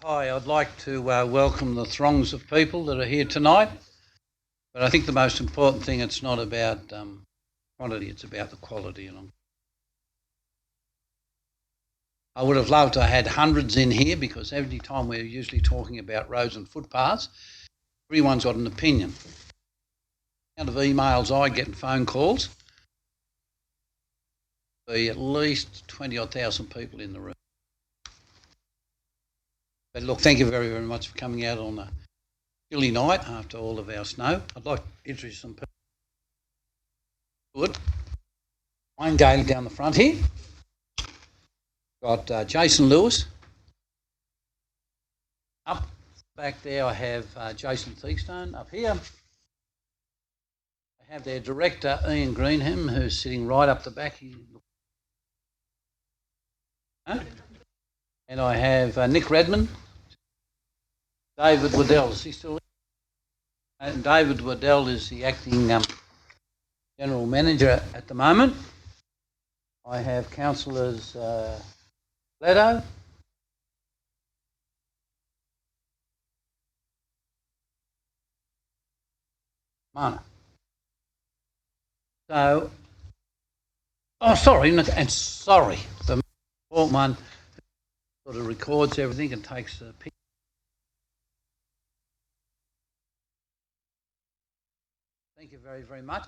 Hi, I'd like to welcome the throngs of people that are here tonight. But I think the most important thing, it's not about quantity, it's about the quality. And I would have loved to have had hundreds in here because every time we're usually talking about roads and footpaths, everyone's got an opinion. The amount of emails I get and phone calls, be at least 20,000 people in the room. But look, thank you very, very much for coming out on a chilly night after all of our snow. I'd like to introduce some people. Good. Wayne Gailey down the front here. Got Jason Lewis. Up back there I have Jason Theakstone. Up here I have their director Ian Greenham, who's sitting right up the back. And I have Nick Redmond. David Waddell, is he still there? And David Waddell is the acting General Manager at the moment. I have councillors Leto, Mana. So, sorry, the important one sort of records everything and takes the picture. Thank you very, very much.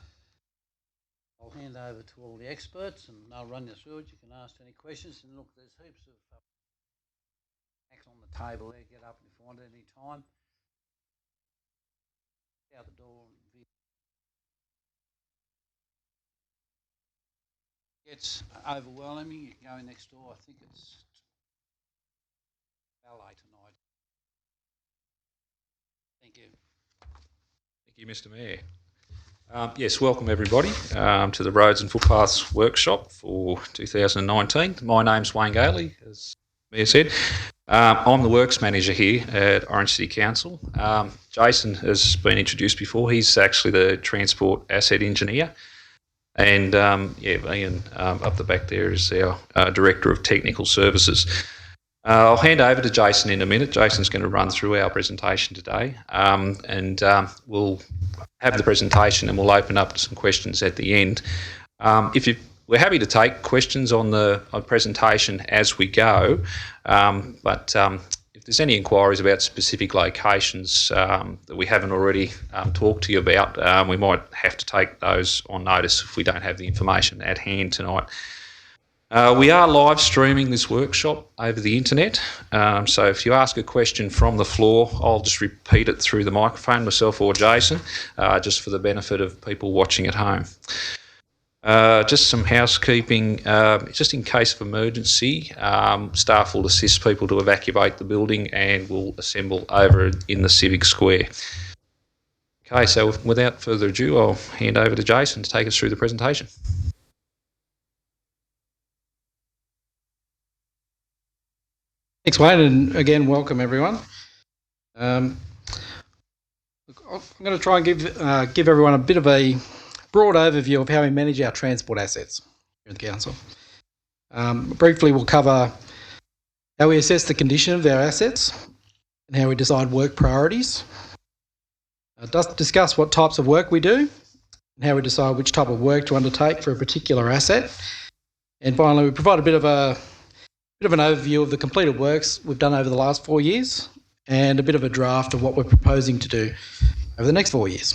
I'll hand over to all the experts and they'll run you through it. You can ask any questions. And look, there's heaps of snacks on the table there. Get up if you want at any time. Out the door. It's overwhelming. You can go next door. I think it's ballet tonight. Thank you. Thank you, Mr. Mayor. Yes, welcome everybody to the Roads and Footpaths Workshop for 2019. My name's Wayne Gailey, as the Mayor said. I'm the Works Manager here at Orange City Council. Jason has been introduced before. He's actually the Transport Asset Engineer. And Ian up the back there is our Director of Technical Services. I'll hand over to Jason in a minute. Jason's going to run through our presentation today and we'll have the presentation and we'll open up to some questions at the end. We're happy to take questions on the presentation as we go, but if there's any inquiries about specific locations that we haven't already talked to you about, we might have to take those on notice if we don't have the information at hand tonight. We are live streaming this workshop over the internet, so if you ask a question from the floor, I'll just repeat it through the microphone, myself or Jason, just for the benefit of people watching at home. Just some housekeeping, just in case of emergency, staff will assist people to evacuate the building and will assemble over in the Civic Square. Okay, so without further ado, I'll hand over to Jason to take us through the presentation. Thanks, Wayne, and again, welcome everyone. I'm going to try and give everyone a bit of a broad overview of how we manage our transport assets here at the council. Briefly, we'll cover how we assess the condition of our assets and how we decide work priorities. Discuss what types of work we do and how we decide which type of work to undertake for a particular asset. And finally, we provide a bit of an overview of the completed works we've done over the last 4 years and a bit of a draft of what we're proposing to do over the next 4 years.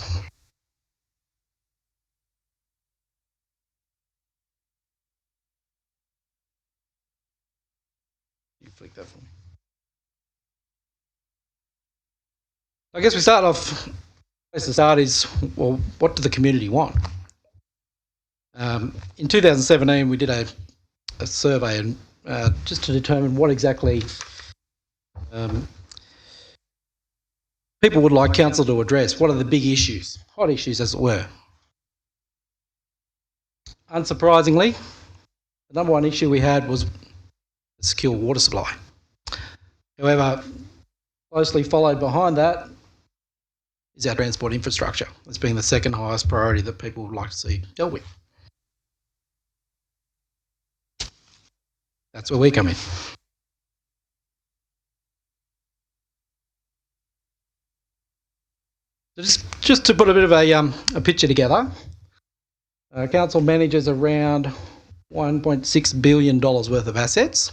You flick that for me. I guess we start off, place to start is, well, what do the community want? In 2017, we did a survey and just to determine what exactly people would like council to address. What are the big issues, hot issues as it were? Unsurprisingly, the number one issue we had was the secure water supply. However, closely followed behind that is our transport infrastructure as being the second highest priority that people would like to see dealt with. That's where we come in. So just to put a bit of a picture together, council manages around $1.6 billion worth of assets.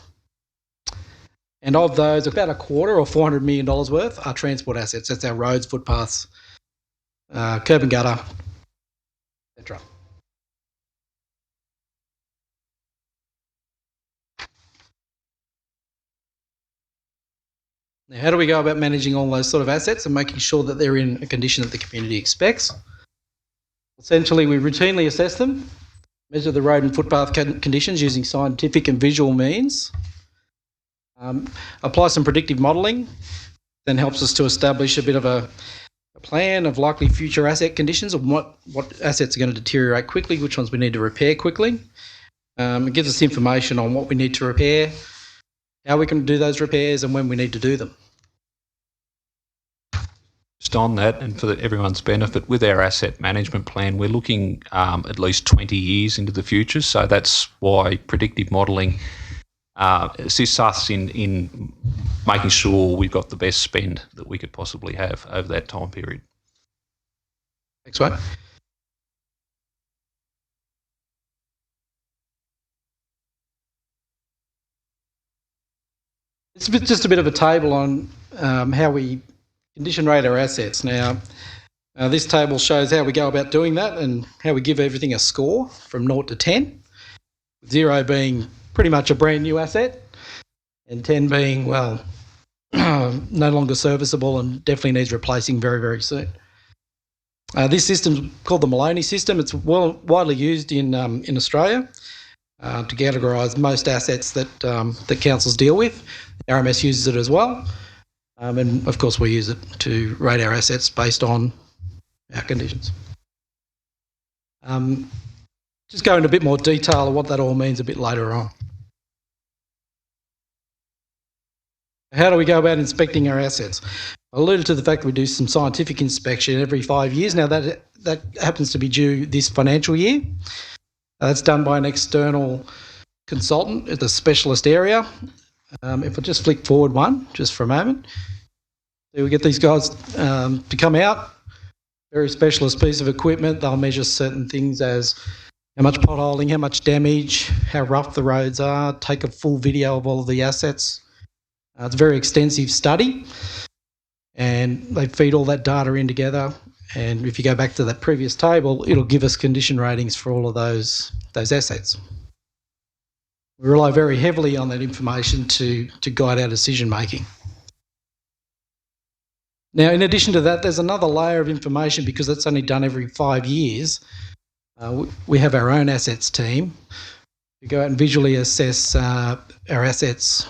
And of those, about a quarter or $400 million worth are transport assets. That's our roads, footpaths, curb and gutter, etc. Now, how do we go about managing all those sort of assets and making sure that they're in a condition that the community expects? Essentially, we routinely assess them, measure the road and footpath conditions using scientific and visual means, apply some predictive modelling, then helps us to establish a bit of a plan of likely future asset conditions of what assets are going to deteriorate quickly, which ones we need to repair quickly. It gives us information on what we need to repair, how we can do those repairs and when we need to do them. Just on that, and for everyone's benefit, with our asset management plan, we're looking at least 20 years into the future. So that's why predictive modelling assists us in making sure we've got the best spend that we could possibly have over that time period. Thanks, Wayne. It's just a bit of a table on how we condition rate our assets. Now, this table shows how we go about doing that and how we give everything a score from 0 to 10, 0 being pretty much a brand new asset and 10 being, well, no longer serviceable and definitely needs replacing very, very soon. This system's called the Maloney system. It's widely used in Australia to categorise most assets that councils deal with. RMS uses it as well. And of course we use it to rate our assets based on our conditions. Just go into a bit more detail of what that all means a bit later on. How do we go about inspecting our assets? I alluded to the fact that we do some scientific inspection every 5 years. Now that happens to be due this financial year. That's done by an external consultant at the specialist area. If I just flick forward one, just for a moment. So we get these guys to come out, very specialist piece of equipment. They'll measure certain things as how much potholing, how much damage, how rough the roads are, take a full video of all of the assets. It's a very extensive study and they feed all that data in together. And if you go back to that previous table, it'll give us condition ratings for all of those assets. We rely very heavily on that information to guide our decision making. Now, in addition to that, there's another layer of information because it's only done every 5 years. We have our own assets team who go out and visually assess our assets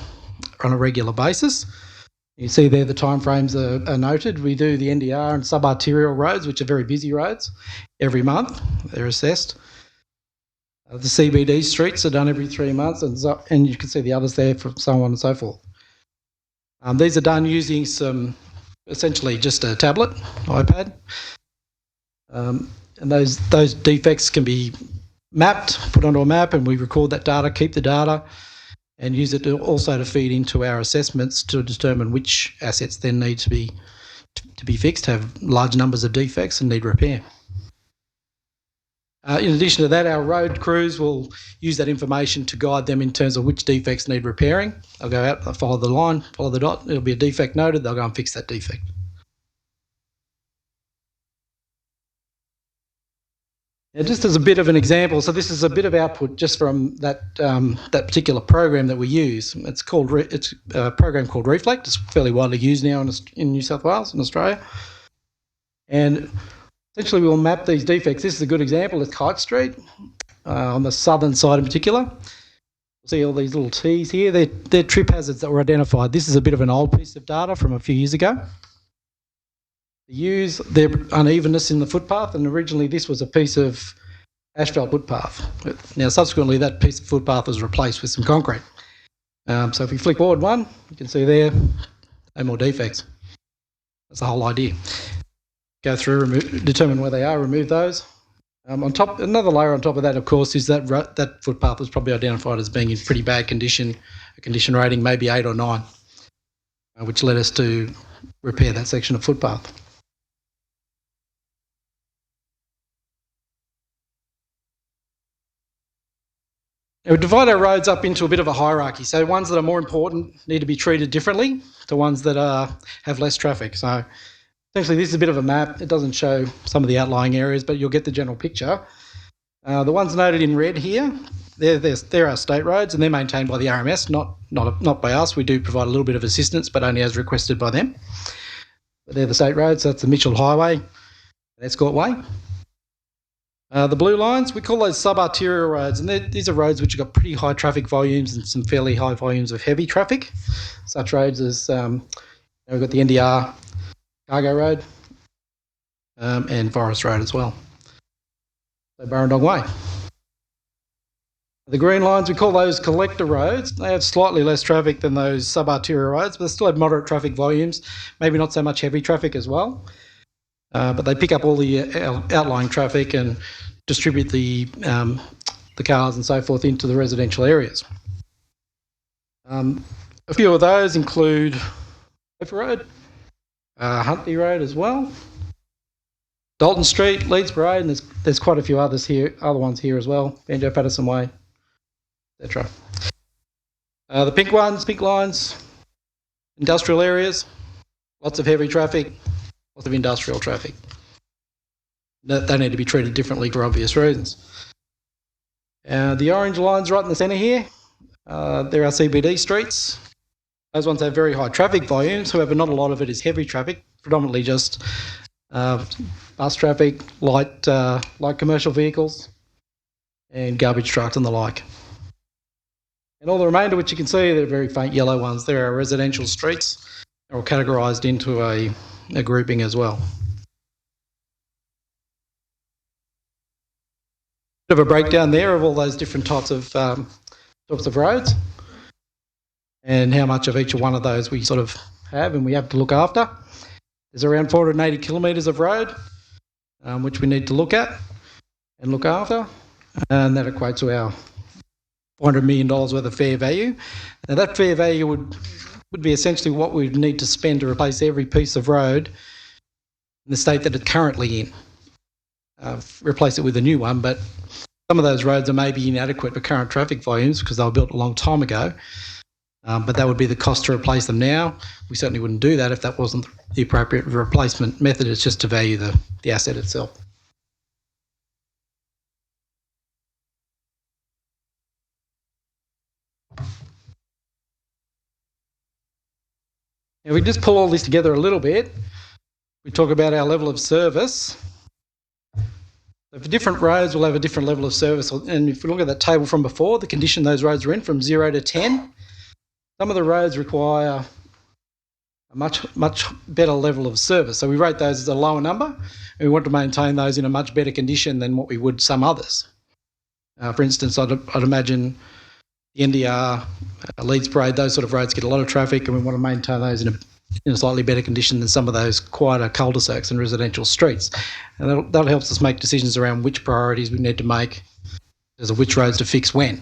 on a regular basis. You see there the timeframes are noted. We do the NDR and subarterial roads, which are very busy roads, every month. They're assessed. The CBD streets are done every 3 months, and you can see the others there, from so on and so forth. These are done using essentially just a tablet, iPad, and those defects can be mapped, put onto a map, and we record that data, keep the data, and use it also to feed into our assessments to determine which assets then need to be fixed, have large numbers of defects and need repair. In addition to that, our road crews will use that information to guide them in terms of which defects need repairing. They'll go out, they'll follow the line, follow the dot, there'll be a defect noted, they'll go and fix that defect. Now, just as a bit of an example, so this is a bit of output just from that particular program that we use. It's a program called Reflect. It's fairly widely used now in New South Wales and Australia. And essentially we'll map these defects. This is a good example. It's Kite Street on the southern side in particular. See all these little T's here? They're trip hazards that were identified. This is a bit of an old piece of data from a few years ago. Use their unevenness in the footpath, and originally this was a piece of asphalt footpath. Now subsequently that piece of footpath was replaced with some concrete. So if we flick forward one, you can see there, no more defects. That's the whole idea. Go through, determine where they are, remove those. On top, another layer on top of that, of course, is that footpath was probably identified as being in pretty bad condition, a condition rating maybe 8 or 9, which led us to repair that section of footpath. We divide our roads up into a bit of a hierarchy. So ones that are more important need to be treated differently to ones that have less traffic. So essentially this is a bit of a map. It doesn't show some of the outlying areas, but you'll get the general picture. The ones noted in red here, they're our state roads, and they're maintained by the RMS, not by us. We do provide a little bit of assistance, but only as requested by them. But they're the state roads. So that's the Mitchell Highway, Escort Way. The blue lines, we call those sub-arterial roads, and these are roads which have got pretty high traffic volumes and some fairly high volumes of heavy traffic. Such roads as we've got the NDR Cargo Road and Forest Road as well. So Burrendong Way. The green lines, we call those collector roads. They have slightly less traffic than those sub-arterial roads, but they still have moderate traffic volumes, maybe not so much heavy traffic as well. But they pick up all the outlying traffic and distribute the cars and so forth into the residential areas. A few of those include Hofer Road, Huntley Road as well, Dalton Street, Leeds Parade, and there's quite a few others here, other ones here as well, Banjo Patterson Way, etc. The pink lines, industrial areas, lots of heavy traffic, lots of industrial traffic. They need to be treated differently for obvious reasons. The orange lines right in the centre here, they're our CBD streets. Those ones have very high traffic volumes, however not a lot of it is heavy traffic, predominantly just bus traffic, light commercial vehicles and garbage trucks and the like. And all the remainder, which you can see, they're very faint yellow ones. They're our residential streets. They're all categorised into a grouping as well. Bit of a breakdown there of all those different types of roads and how much of each one of those we sort of have and we have to look after. There's around 480 kilometres of road which we need to look at and look after, and that equates to our $400 million worth of fair value. Now that fair value would be essentially what we'd need to spend to replace every piece of road in the state that it's currently in. Replace it with a new one, but some of those roads are maybe inadequate for current traffic volumes because they were built a long time ago, but that would be the cost to replace them now. We certainly wouldn't do that if that wasn't the appropriate replacement method. It's just to value the asset itself. Now we just pull all this together a little bit. We talk about our level of service. So for different roads, we'll have a different level of service. And if we look at that table from before, the condition those roads are in from 0 to 10, some of the roads require a much better level of service. So we rate those as a lower number, and we want to maintain those in a much better condition than what we would some others. For instance, I'd imagine the NDR, Leeds Parade, those sort of roads get a lot of traffic, and we want to maintain those in a slightly better condition than some of those quieter cul-de-sacs and residential streets. And that helps us make decisions around which priorities we need to make as to which roads to fix when.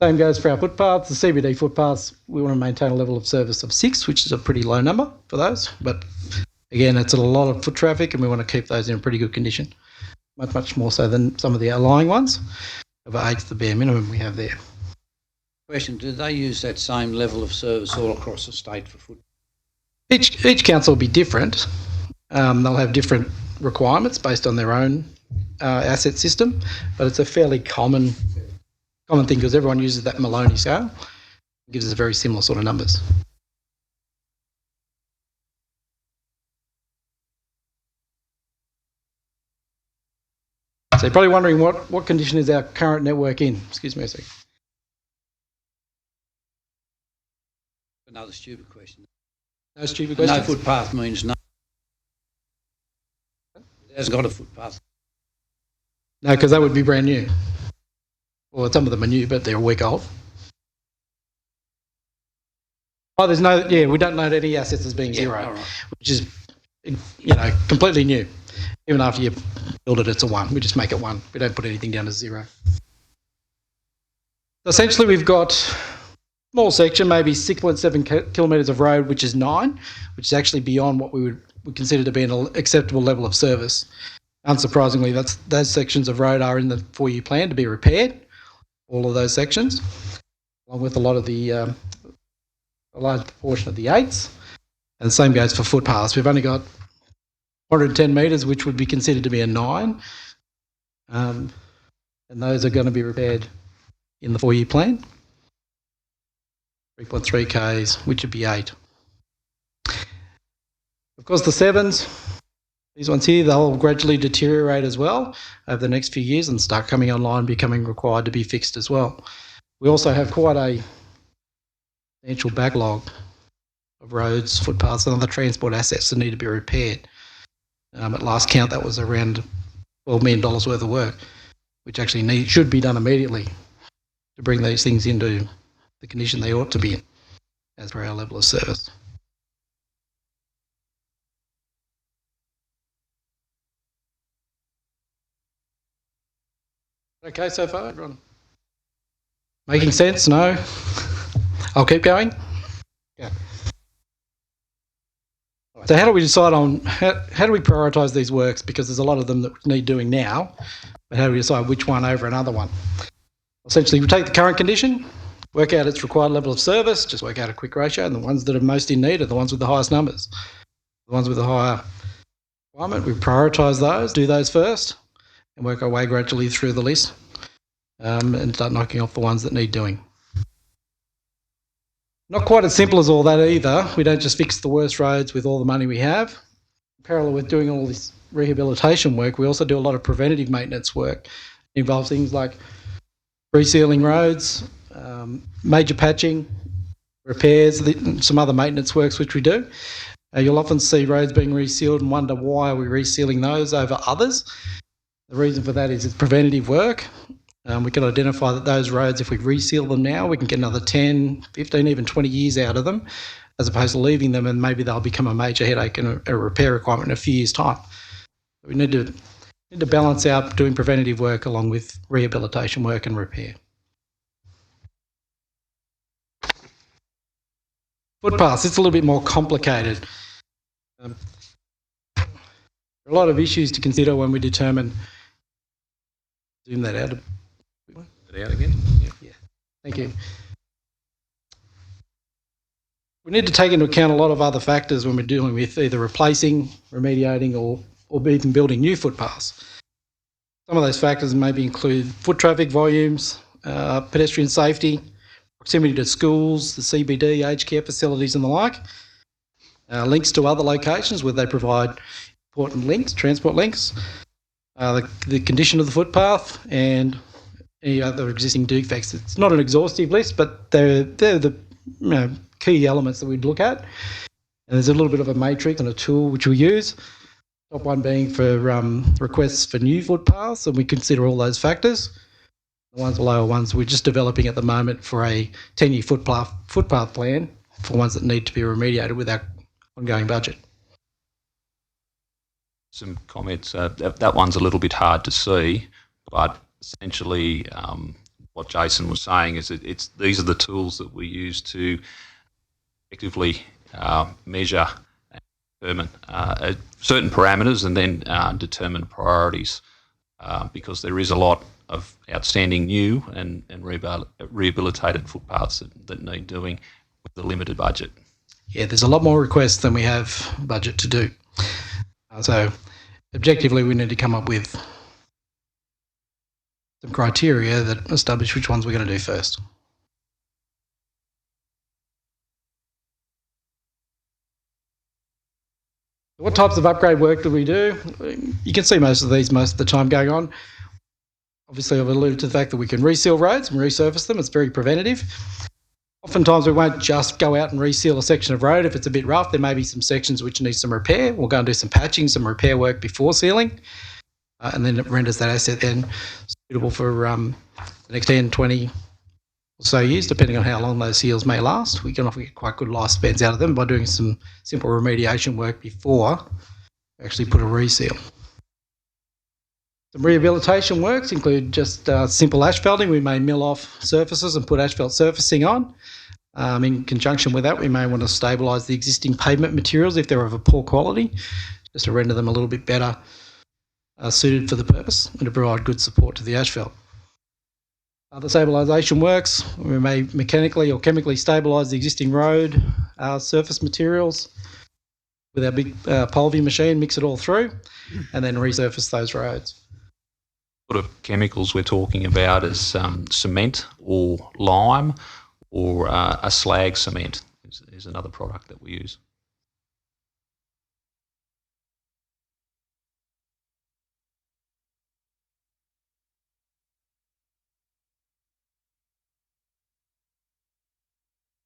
Same goes for our footpaths. The CBD footpaths, we want to maintain a level of service of 6, which is a pretty low number for those. But again, it's a lot of foot traffic, and we want to keep those in a pretty good condition. Much more so than some of the outlying ones. Over 8's the bare minimum we have there. Question, do they use that same level of service all across the state for foot? Each council will be different. They'll have different requirements based on their own asset system, but it's a fairly common thing because everyone uses that Maloney scale. It gives us very similar sort of numbers. So you're probably wondering what condition is our current network in? Excuse me a second. Another stupid question. No stupid questions? No footpath means no. It hasn't got a footpath. No, because that would be brand new. Well, some of them are new, but they're a week old. Oh, we don't note any assets as being zero, all right. which is, completely new. Even after you build it, it's a 1. We just make it 1. We don't put anything down as 0. So essentially, we've got a small section, maybe 6.7 kilometres of road, which is 9, which is actually beyond what we would consider to be an acceptable level of service. Unsurprisingly, those sections of road are in the 4-year plan to be repaired, all of those sections, along with a lot of a large proportion of the 8s. And the same goes for footpaths. We've only got 110 metres, which would be considered to be a 9. And those are going to be repaired in the 4-year plan. 3.3 Ks, which would be 8. Of course, the 7s, these ones here, they'll gradually deteriorate as well over the next few years and start coming online, becoming required to be fixed as well. We also have quite a substantial backlog of roads, footpaths and other transport assets that need to be repaired. At last count, that was around $12 million worth of work, which actually should be done immediately to bring these things into the condition they ought to be in, as per our level of service. Okay so far, everyone? Making sense? No? I'll keep going? Yeah. So how do we decide on, how do we prioritise these works? Because there's a lot of them that need doing now, but how do we decide which one over another one? Essentially, we take the current condition, work out its required level of service, just work out a quick ratio, and the ones that are most in need are the ones with the highest numbers. The ones with the higher requirement, we prioritise those, do those first, and work our way gradually through the list and start knocking off the ones that need doing. Not quite as simple as all that either. We don't just fix the worst roads with all the money we have. In parallel with doing all this rehabilitation work, we also do a lot of preventative maintenance work. It involves things like resealing roads, major patching, repairs, some other maintenance works which we do. You'll often see roads being resealed and wonder why are we resealing those over others. The reason for that is it's preventative work. We can identify that those roads, if we reseal them now, we can get another 10, 15, even 20 years out of them, as opposed to leaving them and maybe they'll become a major headache and a repair requirement in a few years' time. We need to balance out doing preventative work along with rehabilitation work and repair. Footpaths, it's a little bit more complicated. There are a lot of issues to consider when we determine. Zoom that out. It out again? Yeah. Thank you. We need to take into account a lot of other factors when we're dealing with either replacing, remediating or even building new footpaths. Some of those factors maybe include foot traffic volumes, pedestrian safety, proximity to schools, the CBD, aged care facilities and the like, links to other locations where they provide important links, transport links, the condition of the footpath and any other existing defects. It's not an exhaustive list, but they're the key elements that we'd look at. And there's a little bit of a matrix and a tool which we use. Top one being for requests for new footpaths, and we consider all those factors. The ones below are ones we're just developing at the moment for a 10-year footpath plan for ones that need to be remediated with our ongoing budget. Some comments. That one's a little bit hard to see, but essentially what Jason was saying is that these are the tools that we use to effectively measure and determine certain parameters and then determine priorities because there is a lot of outstanding new and rehabilitated footpaths that need doing with the limited budget. Yeah, there's a lot more requests than we have budget to do. So objectively, we need to come up with some criteria that establish which ones we're going to do first. What types of upgrade work do we do? You can see most of these most of the time going on. Obviously, I've alluded to the fact that we can reseal roads and resurface them. It's very preventative. Oftentimes, we won't just go out and reseal a section of road. If it's a bit rough, there may be some sections which need some repair. We'll go and do some patching, some repair work before sealing, and then it renders that asset then suitable for the next 10, 20 or so years, depending on how long those seals may last. We can often get quite good lifespans out of them by doing some simple remediation work before we actually put a reseal. Some rehabilitation works include just simple asphalting. We may mill off surfaces and put asphalt surfacing on. In conjunction with that, we may want to stabilise the existing pavement materials if they're of a poor quality, just to render them a little bit better are suited for the purpose and to provide good support to the asphalt. The stabilisation works. We may mechanically or chemically stabilise the existing road surface materials with our big Polvy machine, mix it all through, and then resurface those roads. What sort of chemicals we're talking about is cement or lime or a slag cement is another product that we use.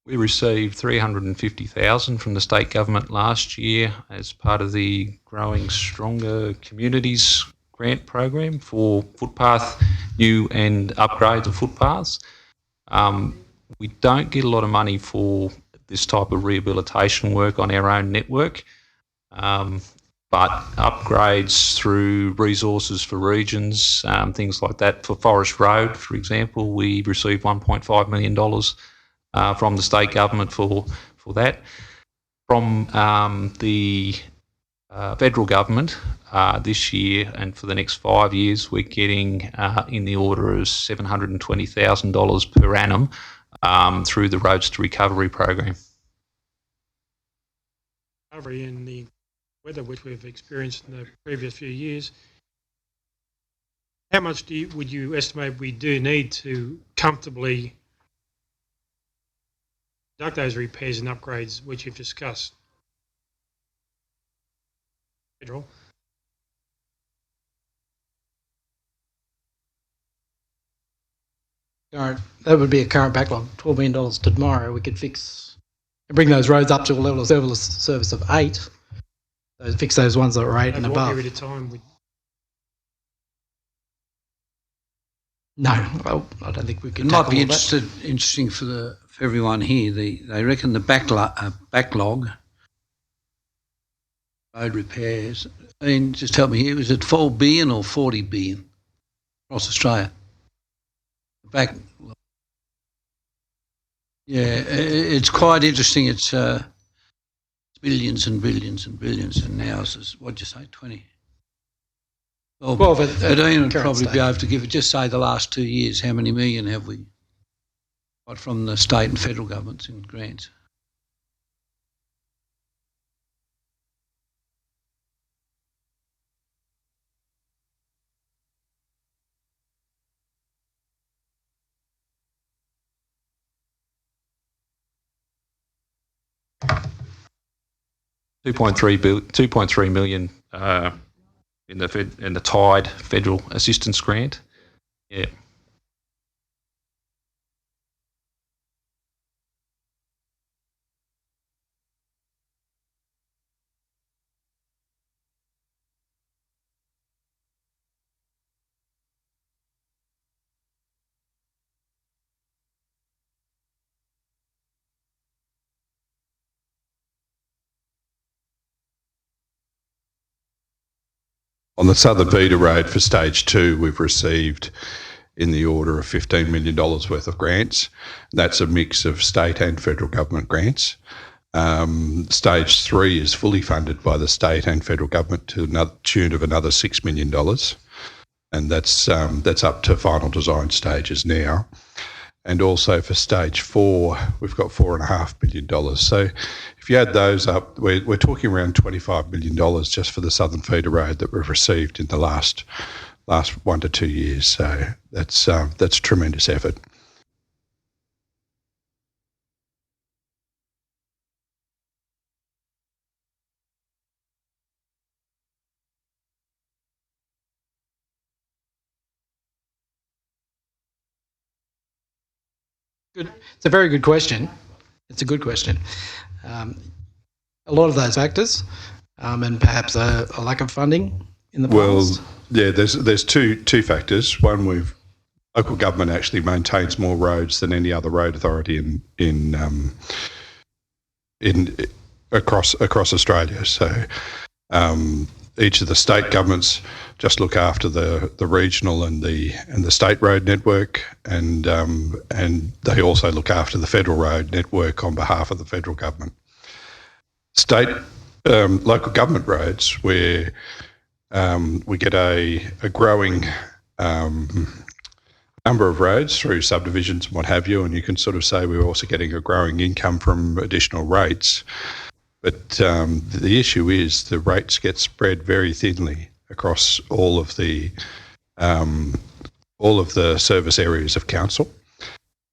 We received $350,000 from the state government last year as part of the Growing Stronger Communities grant program for footpath, new and upgrades of footpaths. We don't get a lot of money for this type of rehabilitation work on our own network, but upgrades through resources for regions, things like that. For Forest Road, for example, we received $1.5 million from the state government for that. From the federal government this year and for the next 5 years, we're getting in the order of $720,000 per annum through the Roads to Recovery program. Recovery in the weather which we've experienced in the previous few years, how much would you estimate we do need to comfortably conduct those repairs and upgrades which you've discussed? Federal. That would be a current backlog, $12 million tomorrow. We could fix and bring those roads up to a level of service of 8. Fix those ones that are 8 and above. What period of time would... No, well, I don't think we could. It might be interesting for everyone here. They reckon the backlog road repairs. I mean, just help me here. Was it 4 billion or 40 billion across Australia? Yeah, it's quite interesting. It's billions and billions and billions, and now it's what'd you say, 20? Well, but Ian would probably be able to give it. Just say the last 2 years, how many million have we got from the state and federal governments in grants? $2.3 million in the TIDE federal assistance grant. Yeah. On the Southern Feeder Road for Stage 2, we've received in the order of $15 million worth of grants. That's a mix of state and federal government grants. Stage 3 is fully funded by the state and federal government to the tune of another $6 million. And that's up to final design stages now. And also for Stage 4, we've got $4.5 million. So if you add those up, we're talking around $25 million just for the Southern Feeder Road that we've received in the last 1 to 2 years. So that's tremendous effort. Good. It's a very good question. It's a good question. A lot of those factors, and perhaps a lack of funding in the past. Well, yeah, there's two factors. One, local government actually maintains more roads than any other road authority across Australia. So each of the state governments just look after the regional and the state road network, and they also look after the federal road network on behalf of the federal government. State local government roads, where we get a growing number of roads through subdivisions and what have you, and you can sort of say we're also getting a growing income from additional rates. But the issue is the rates get spread very thinly across all of the service areas of council.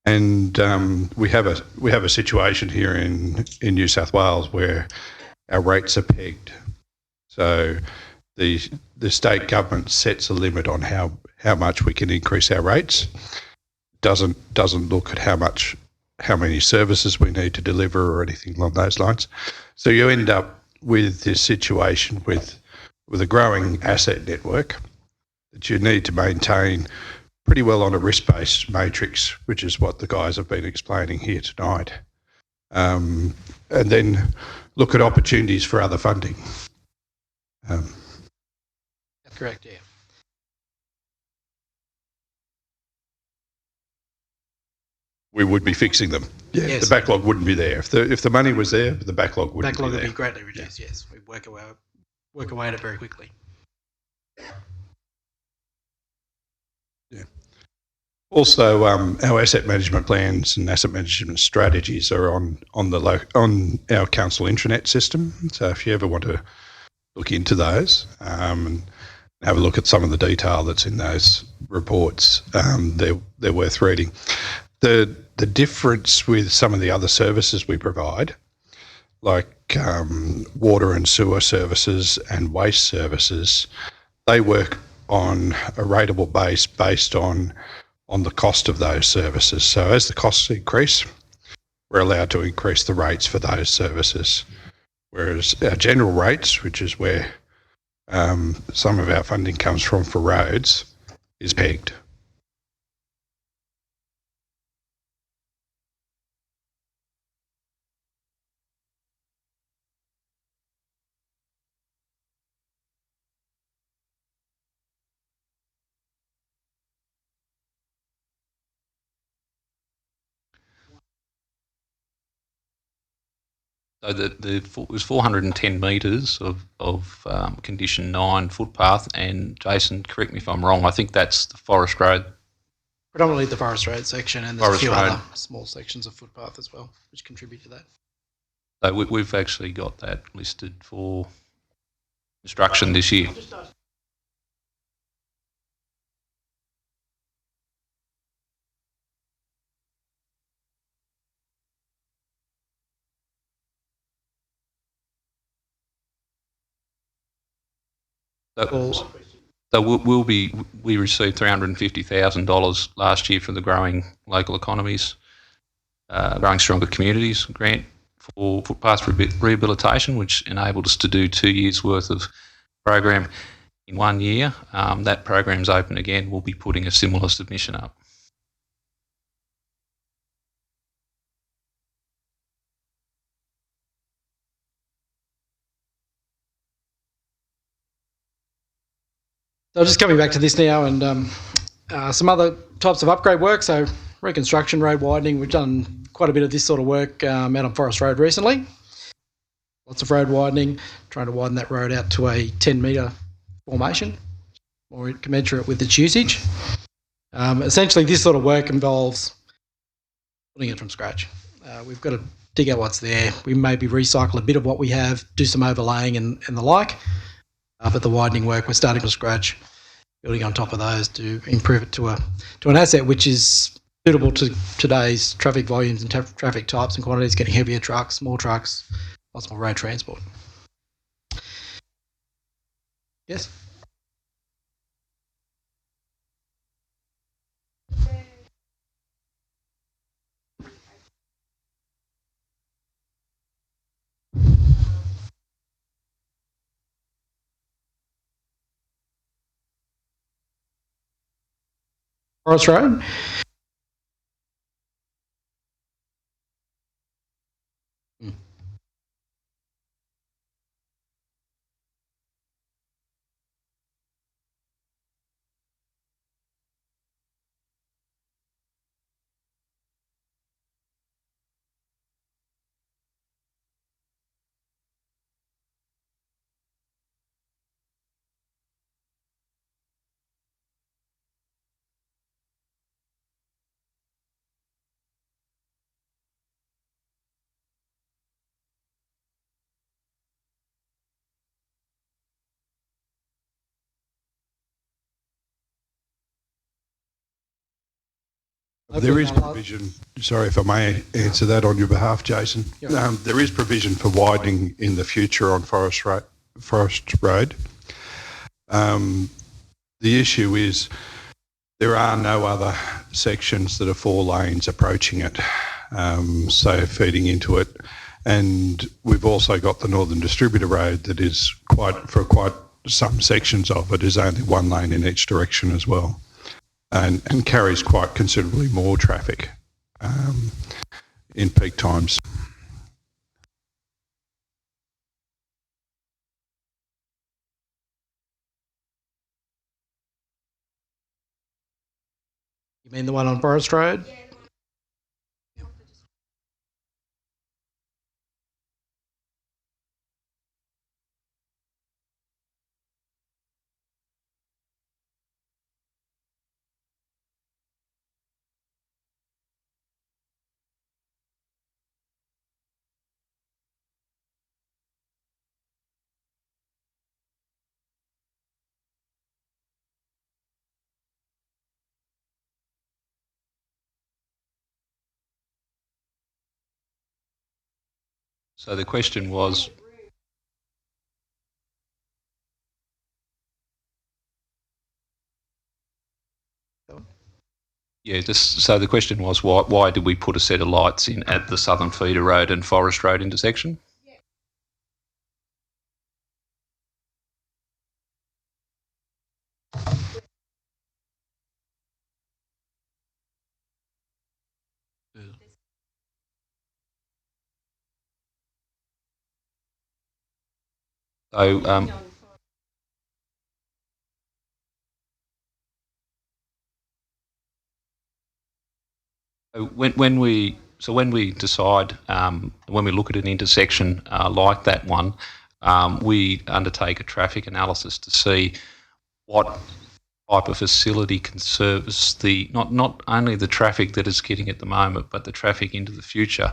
And we have a situation here in New South Wales where our rates are pegged. So the state government sets a limit on how much we can increase our rates. Doesn't look at how many services we need to deliver or anything along those lines. So you end up with this situation with a growing asset network that you need to maintain pretty well on a risk-based matrix, which is what the guys have been explaining here tonight. And then look at opportunities for other funding. That's correct, yeah. We would be fixing them. Yeah, Yes. the backlog wouldn't be there. If the money was there, the backlog wouldn't Backlog be would there. be greatly reduced, yes. We work away at it very quickly. Yeah. Also, our asset management plans and asset management strategies are on our council intranet system. So if you ever want to look into those and have a look at some of the detail that's in those reports, they're worth reading. The difference with some of the other services we provide, like water and sewer services and waste services, they work on a rateable base based on the cost of those services. So as the costs increase, we're allowed to increase the rates for those services. Whereas our general rates, which is where some of our funding comes from for roads, is pegged. So it was 410 metres of condition 9 footpath, and Jason, correct me if I'm wrong, I think that's the Forest Road. Predominantly the Forest Road section, and there's Forest a few Road. other small sections of footpath as well, which contribute to that. So we've actually got that listed for construction this year. So we received $350,000 last year from the Growing Local Economies, Growing Stronger Communities grant for footpath rehabilitation, which enabled us to do 2 years' worth of program in 1 year. That program's open again. We'll be putting a similar submission up. So just coming back to this now, and some other types of upgrade work. So reconstruction, road widening. We've done quite a bit of this sort of work out on Forest Road recently. Lots of road widening, trying to widen that road out to a 10-metre formation, more commensurate with its usage. Essentially, this sort of work involves putting it from scratch. We've got to dig out what's there. We maybe recycle a bit of what we have, do some overlaying and the like. But the widening work, we're starting from scratch, building on top of those to improve it to an asset which is suitable to today's traffic volumes and traffic types and quantities, getting heavier trucks, small trucks, lots more road transport. Yes? Forest Road. There is provision, sorry if I may answer that on your behalf, Jason. Yeah. There is provision for widening in the future on Forest Road. The issue is there are no other sections that are 4 lanes approaching it, so feeding into it. And we've also got the Northern Distributor Road that is quite some sections of it is only 1 lane in each direction as well, and carries quite considerably more traffic in peak times. You mean the one on Forest Road? So the question was, so the question was why did we put a set of lights in at the Southern Feeder Road and Forest Road intersection? So when we decide when we look at an intersection like that one, we undertake a traffic analysis to see what type of facility can service the not only the traffic that is getting at the moment, but the traffic into the future.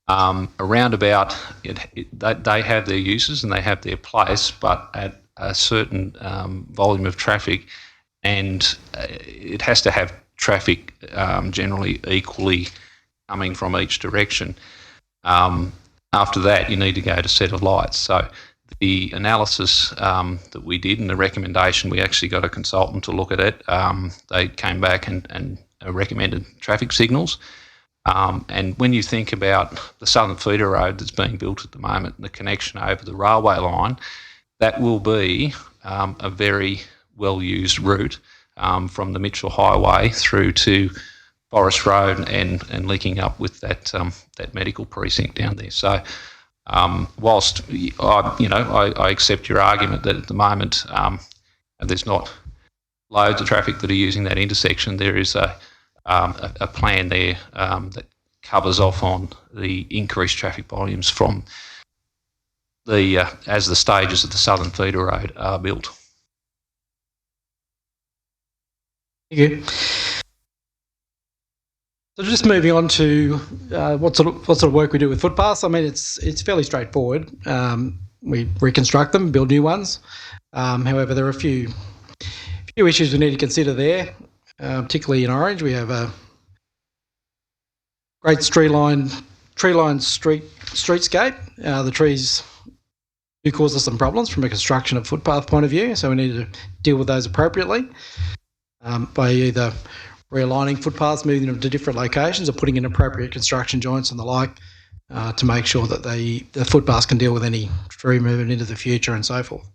Around about they have their uses and they have their place, but at a certain volume of traffic, and it has to have traffic generally equally coming from each direction. After that, you need to go to set of lights. So the analysis that we did and the recommendation, we actually got a consultant to look at it. They came back and recommended traffic signals. And when you think about the Southern Feeder Road that's being built at the moment and the connection over the railway line, that will be a very well-used route from the Mitchell Highway through to Forest Road and linking up with that medical precinct down there. So whilst I accept your argument that at the moment there's not loads of traffic that are using that intersection, there is a plan there that covers off on the increased traffic volumes from as the stages of the Southern Feeder Road are built. Thank you. So just moving on to what sort of work we do with footpaths. I mean, it's fairly straightforward. We reconstruct them, build new ones. However, there are a few issues we need to consider there. Particularly in Orange, we have a great tree-lined streetscape. The trees do cause us some problems from a construction of footpath point of view, so we need to deal with those appropriately by either realigning footpaths, moving them to different locations, or putting in appropriate construction joints and the like to make sure that the footpaths can deal with any tree movement into the future and so forth.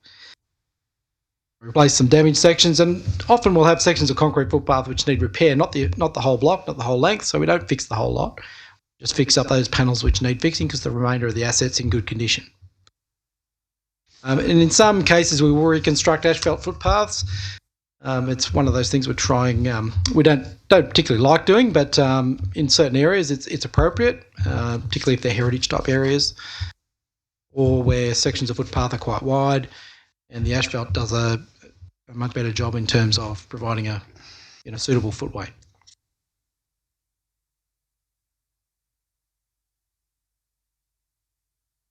Replace some damaged sections, and often we'll have sections of concrete footpath which need repair, not the whole block, not the whole length, so we don't fix the whole lot. Just fix up those panels which need fixing because the remainder of the asset's in good condition. And in some cases we will reconstruct asphalt footpaths. It's one of those things we're trying, we don't particularly like doing, but in certain areas it's appropriate, particularly if they're heritage type areas or where sections of footpath are quite wide. And the asphalt does a much better job in terms of providing a suitable footway.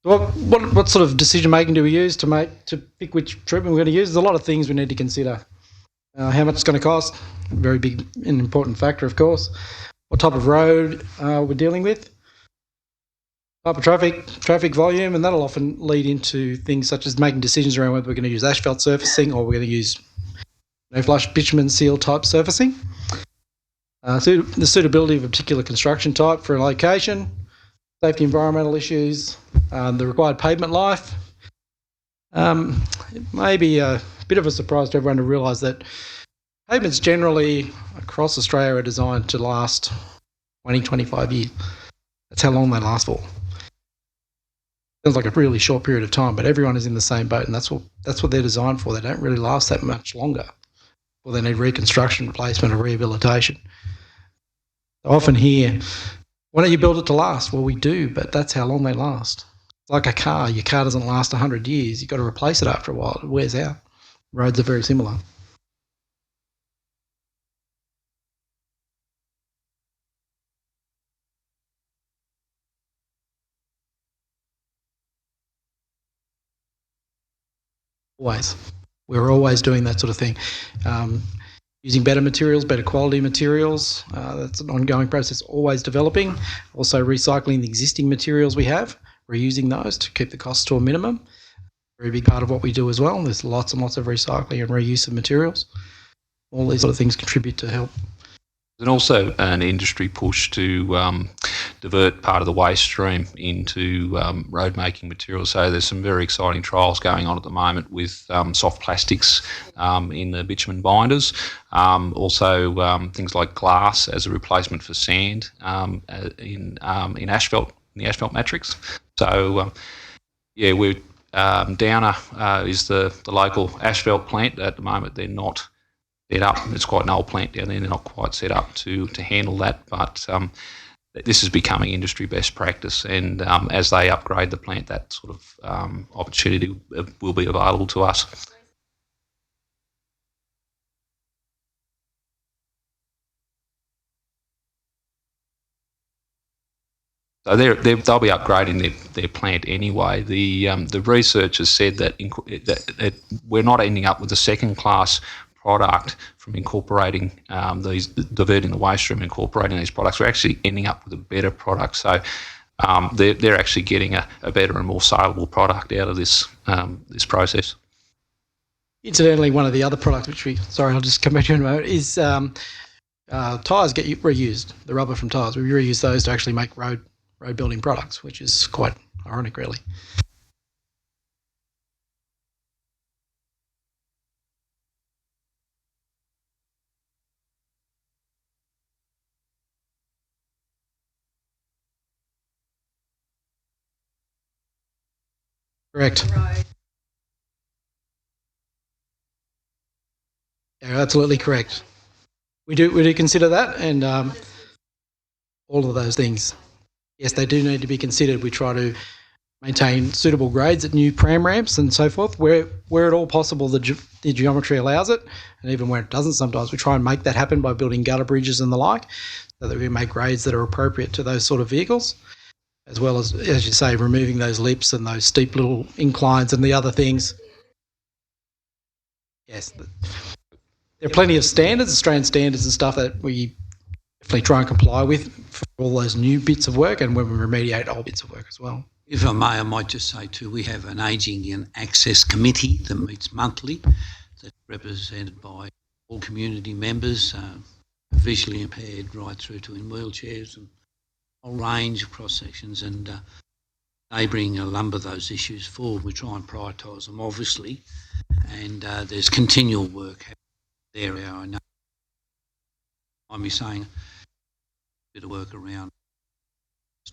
What sort of decision making do we use to pick which treatment we're going to use? There's a lot of things we need to consider. How much it's going to cost, very big and important factor, of course. what type of road we're dealing with, type of traffic volume, and that'll often lead into things such as making decisions around whether we're going to use asphalt surfacing or we're going to use no flush bitumen seal type surfacing. So the suitability of a particular construction type for a location, safety environmental issues, the required pavement life. It may be a bit of a surprise to everyone to realise that pavements generally across Australia are designed to last 20, 25 years. That's how long they last for. Sounds like a really short period of time, but everyone is in the same boat, and that's what they're designed for. They don't really last that much longer. Or they need reconstruction, replacement, or rehabilitation. I often hear, why don't you build it to last? Well, we do, but that's how long they last. It's like a car. Your car doesn't last 100 years. You've got to replace it after a while. It wears out. Roads are very similar. Always. We're always doing that sort of thing. Using better materials, better quality materials. That's an ongoing process, always developing. Also recycling the existing materials we have, reusing those to keep the costs to a minimum. Very big part of what we do as well. There's lots and lots of recycling and reuse of materials. All these sort of things contribute to help. And also an industry push to divert part of the waste stream into road making materials. So there's some very exciting trials going on at the moment with soft plastics in the bitumen binders. Also things like glass as a replacement for sand in asphalt, in the asphalt matrix. So we're Downer is the local asphalt plant. At the moment they're not set up. It's quite an old plant down there. They're not quite set up to handle that, but this is becoming industry best practice. And as they upgrade the plant, that sort of opportunity will be available to us. So they'll be upgrading their plant anyway. The research has said that we're not ending up with a second class product from incorporating diverting the waste stream, incorporating these products. We're actually ending up with a better product. So they're actually getting a better and more saleable product out of this process. Incidentally, one of the other products I'll just come back to you in a moment, is tyres get reused, the rubber from tyres. We reuse those to actually make road building products, which is quite ironic, really. Correct. Yeah, absolutely correct. We do consider that, and all of those things. Yes, they do need to be considered. We try to maintain suitable grades at new pram ramps and so forth, where at all possible the geometry allows it, and even where it doesn't sometimes, we try and make that happen by building gutter bridges and the like, so that we make grades that are appropriate to those sort of vehicles, as well as you say, removing those lips and those steep little inclines and the other things. Yes, there are plenty of standards, Australian standards and stuff that we definitely try and comply with for all those new bits of work, and when we remediate old bits of work as well. If I may, I might just say too, we have an ageing and access committee that meets monthly, that's represented by all community members, visually impaired right through to in wheelchairs and a whole range of cross sections, and they bring a lumber of those issues forward. We try and prioritise them, obviously, and there's continual work there. I know I'm saying a bit of work around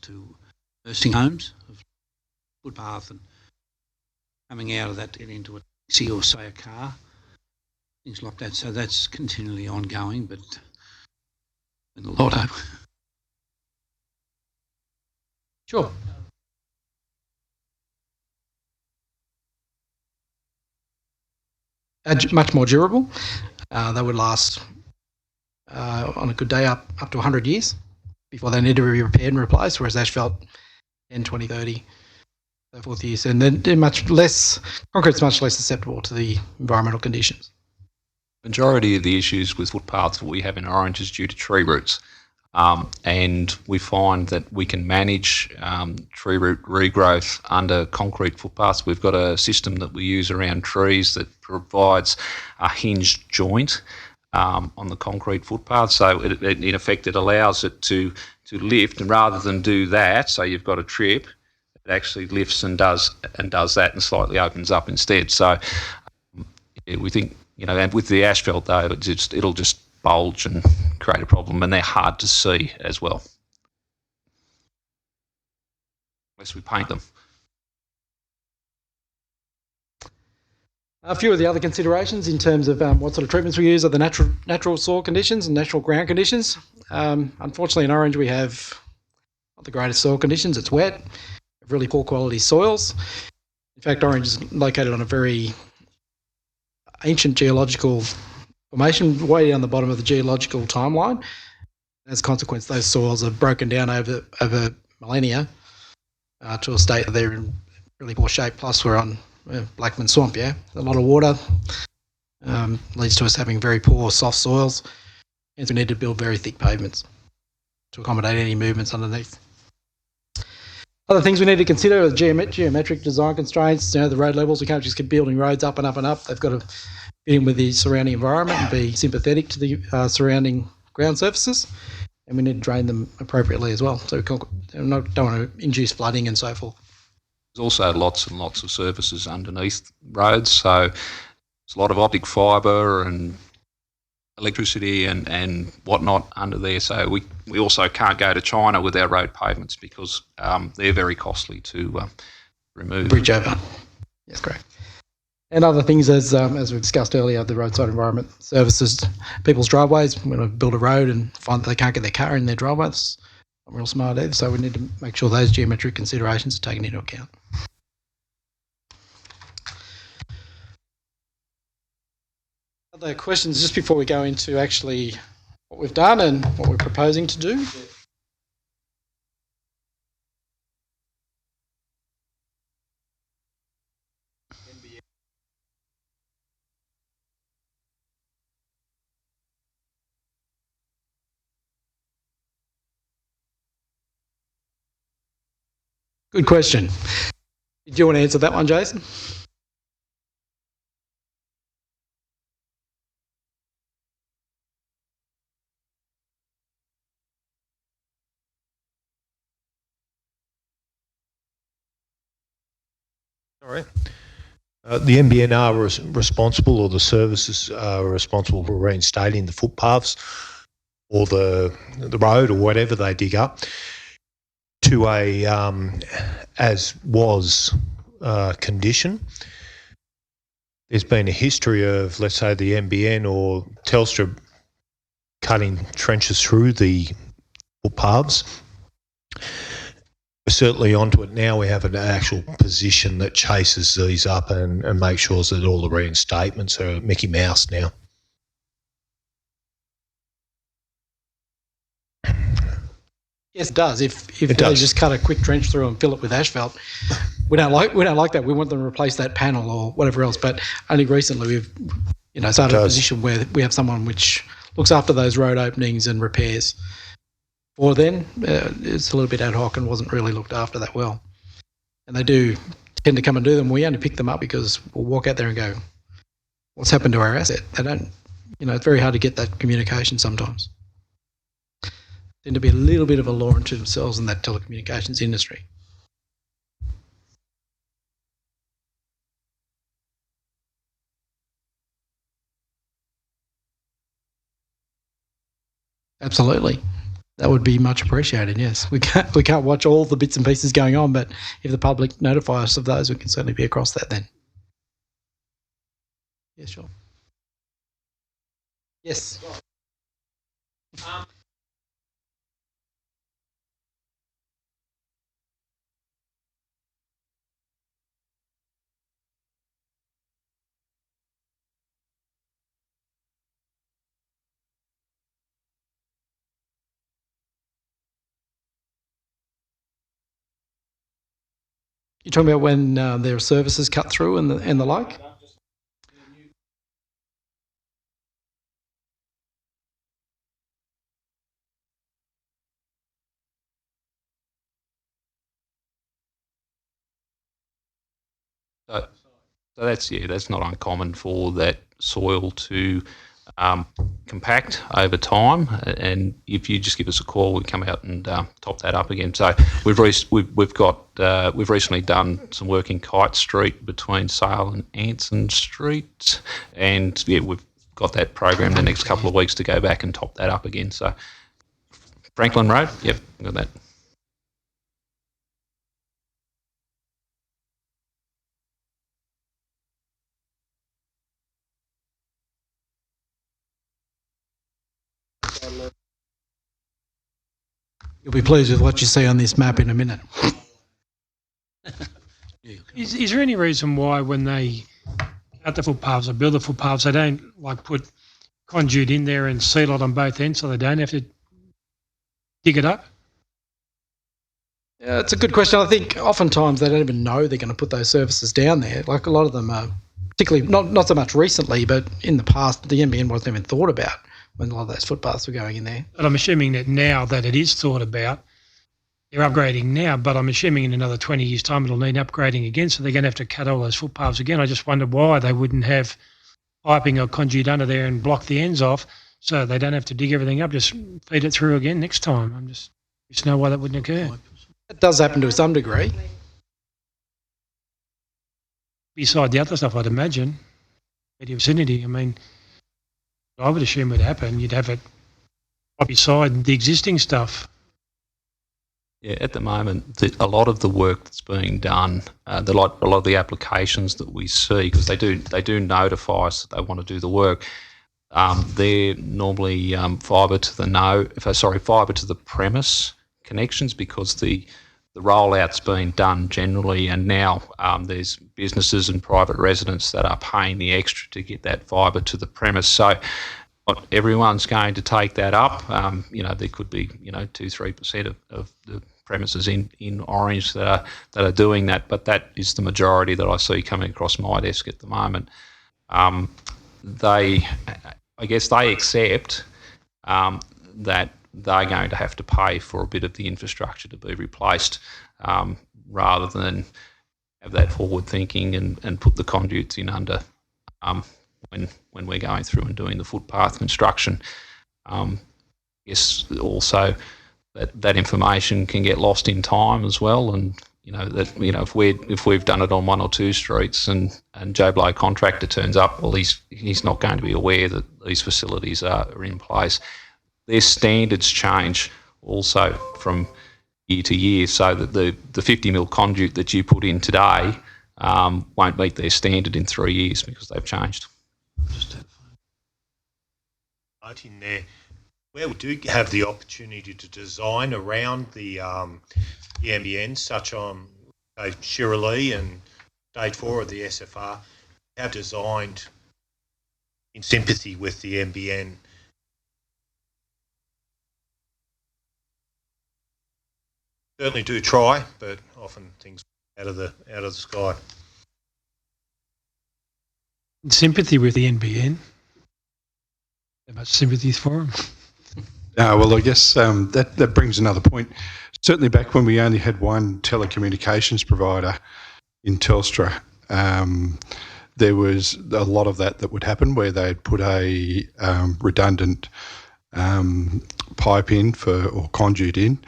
to nursing homes, footpath, and coming out of that to get into a taxi or say a car, things like that. So that's continually ongoing, but in a lot of. Sure. Much more durable. They would last on a good day up to 100 years before they need to be repaired and replaced, whereas asphalt 10, 20, 30, so forth years. And then concrete's much less susceptible to the environmental conditions. Majority of the issues with footpaths that we have in Orange is due to tree roots. And we find that we can manage tree root regrowth under concrete footpaths. We've got a system that we use around trees that provides a hinged joint on the concrete footpath. So in effect, it allows it to lift, and rather than do that, so you've got a trip, it actually lifts and does that and slightly opens up instead. So yeah, we think, and with the asphalt though, it'll just bulge and create a problem, and they're hard to see as well, unless we paint them. A few of the other considerations in terms of what sort of treatments we use are the natural soil conditions and natural ground conditions. Unfortunately, in Orange, we have not the greatest soil conditions. It's wet, really poor quality soils. In fact, Orange is located on a very ancient geological formation, way down the bottom of the geological timeline. As a consequence, those soils are broken down over millennia to a state that they're in really poor shape. Plus, we're on Blackman Swamp, a lot of water leads to us having very poor soft soils, hence we need to build very thick pavements to accommodate any movements underneath. Other things we need to consider are geometric design constraints. The road levels, we can't just keep building roads up and up and up. They've got to fit in with the surrounding environment and be sympathetic to the surrounding ground surfaces, and we need to drain them appropriately as well, so we don't want to induce flooding and so forth. There's also lots and lots of surfaces underneath roads, so there's a lot of optic fibre and electricity and whatnot under there. So we also can't go to China with our road pavements because they're very costly to remove. Bridge over. Yes, correct. And other things, as we discussed earlier, the roadside environment services people's driveways. When we build a road and find that they can't get their car in their driveway, it's not real smart either. So we need to make sure those geometric considerations are taken into account. Other questions just before we go into actually what we've done and what we're proposing to do? Good question. Do you want to answer that one, Jason? Sorry. The NBN are responsible, or the services are responsible for reinstating the footpaths or the road or whatever they dig up to a as was condition. There's been a history of, let's say, the NBN or Telstra cutting trenches through the footpaths. We're certainly onto it now. We have an actual position that chases these up and makes sure that all the reinstatements are Mickey Mouse now. Yes, it does. If they just cut a quick trench through and fill it with asphalt, we don't like that. We want them to replace that panel or whatever else. But only recently we've started a position where we have someone which looks after those road openings and repairs. Or then it's a little bit ad hoc and wasn't really looked after that well. And they do tend to come and do them. We only pick them up because we'll walk out there and go, "What's happened to our asset?" They don't. It's very hard to get that communication sometimes. Tend to be a little bit of a law unto themselves in that telecommunications industry. Absolutely. That would be much appreciated, yes. We can't watch all the bits and pieces going on, but if the public notify us of those, we can certainly be across that then. Yeah, sure. Yes. You're talking about when there are services cut through and the like? So that's not uncommon for that soil to compact over time, and if you just give us a call, we come out and top that up again. So we've recently done some work in Kite Street between Sale and Anson Street, and we've got that program the next couple of weeks to go back and top that up again. So Franklin Road, yep, got that. You'll be pleased with what you see on this map in a minute. Is there any reason why when they cut the footpaths or build the footpaths, they don't like put conduit in there and seal it on both ends so they don't have to dig it up? Yeah, it's a good question. I think oftentimes they don't even know they're going to put those services down there. Like a lot of them are, particularly not so much recently, but in the past, the NBN wasn't even thought about when a lot of those footpaths were going in there. But I'm assuming that now that it is thought about, they're upgrading now, but I'm assuming in another 20 years' time it'll need upgrading again, so they're going to have to cut all those footpaths again. I just wonder why they wouldn't have piping or conduit under there and block the ends off so they don't have to dig everything up, just feed it through again next time. I'm just know why that wouldn't occur. It does happen to some degree. Beside the other stuff, I'd imagine, in the vicinity, I mean, I would assume would happen. You'd have it right beside the existing stuff. Yeah, at the moment, a lot of the work that's being done, a lot of the applications that we see, because they do notify us that they want to do the work. They're normally fibre to the premise connections, because the rollout's been done generally, and now there's businesses and private residents that are paying the extra to get that fibre to the premise. So not everyone's going to take that up. There could be 2-3% of the premises in Orange that are doing that, but that is the majority that I see coming across my desk at the moment. They accept that they're going to have to pay for a bit of the infrastructure to be replaced, rather than have that forward thinking and put the conduits in under when we're going through and doing the footpath construction. Yes, also that information can get lost in time as well, and if we've done it on one or two streets and Joe Blow contractor turns up, well, he's not going to be aware that these facilities are in place. Their standards change also from year to year, so that the 50 mil conduit that you put in today won't meet their standard in 3 years because they've changed. Right in there, where we do have the opportunity to design around the NBN, such on Shirley and Stage 4 of the SFR, have designed in sympathy with the NBN. Certainly do try, but often things out of the sky. In sympathy with the NBN. Have much sympathy for them. Well, I guess that brings another point. Certainly back when we only had one telecommunications provider in Telstra, there was a lot of that would happen where they'd put a redundant pipe in or conduit in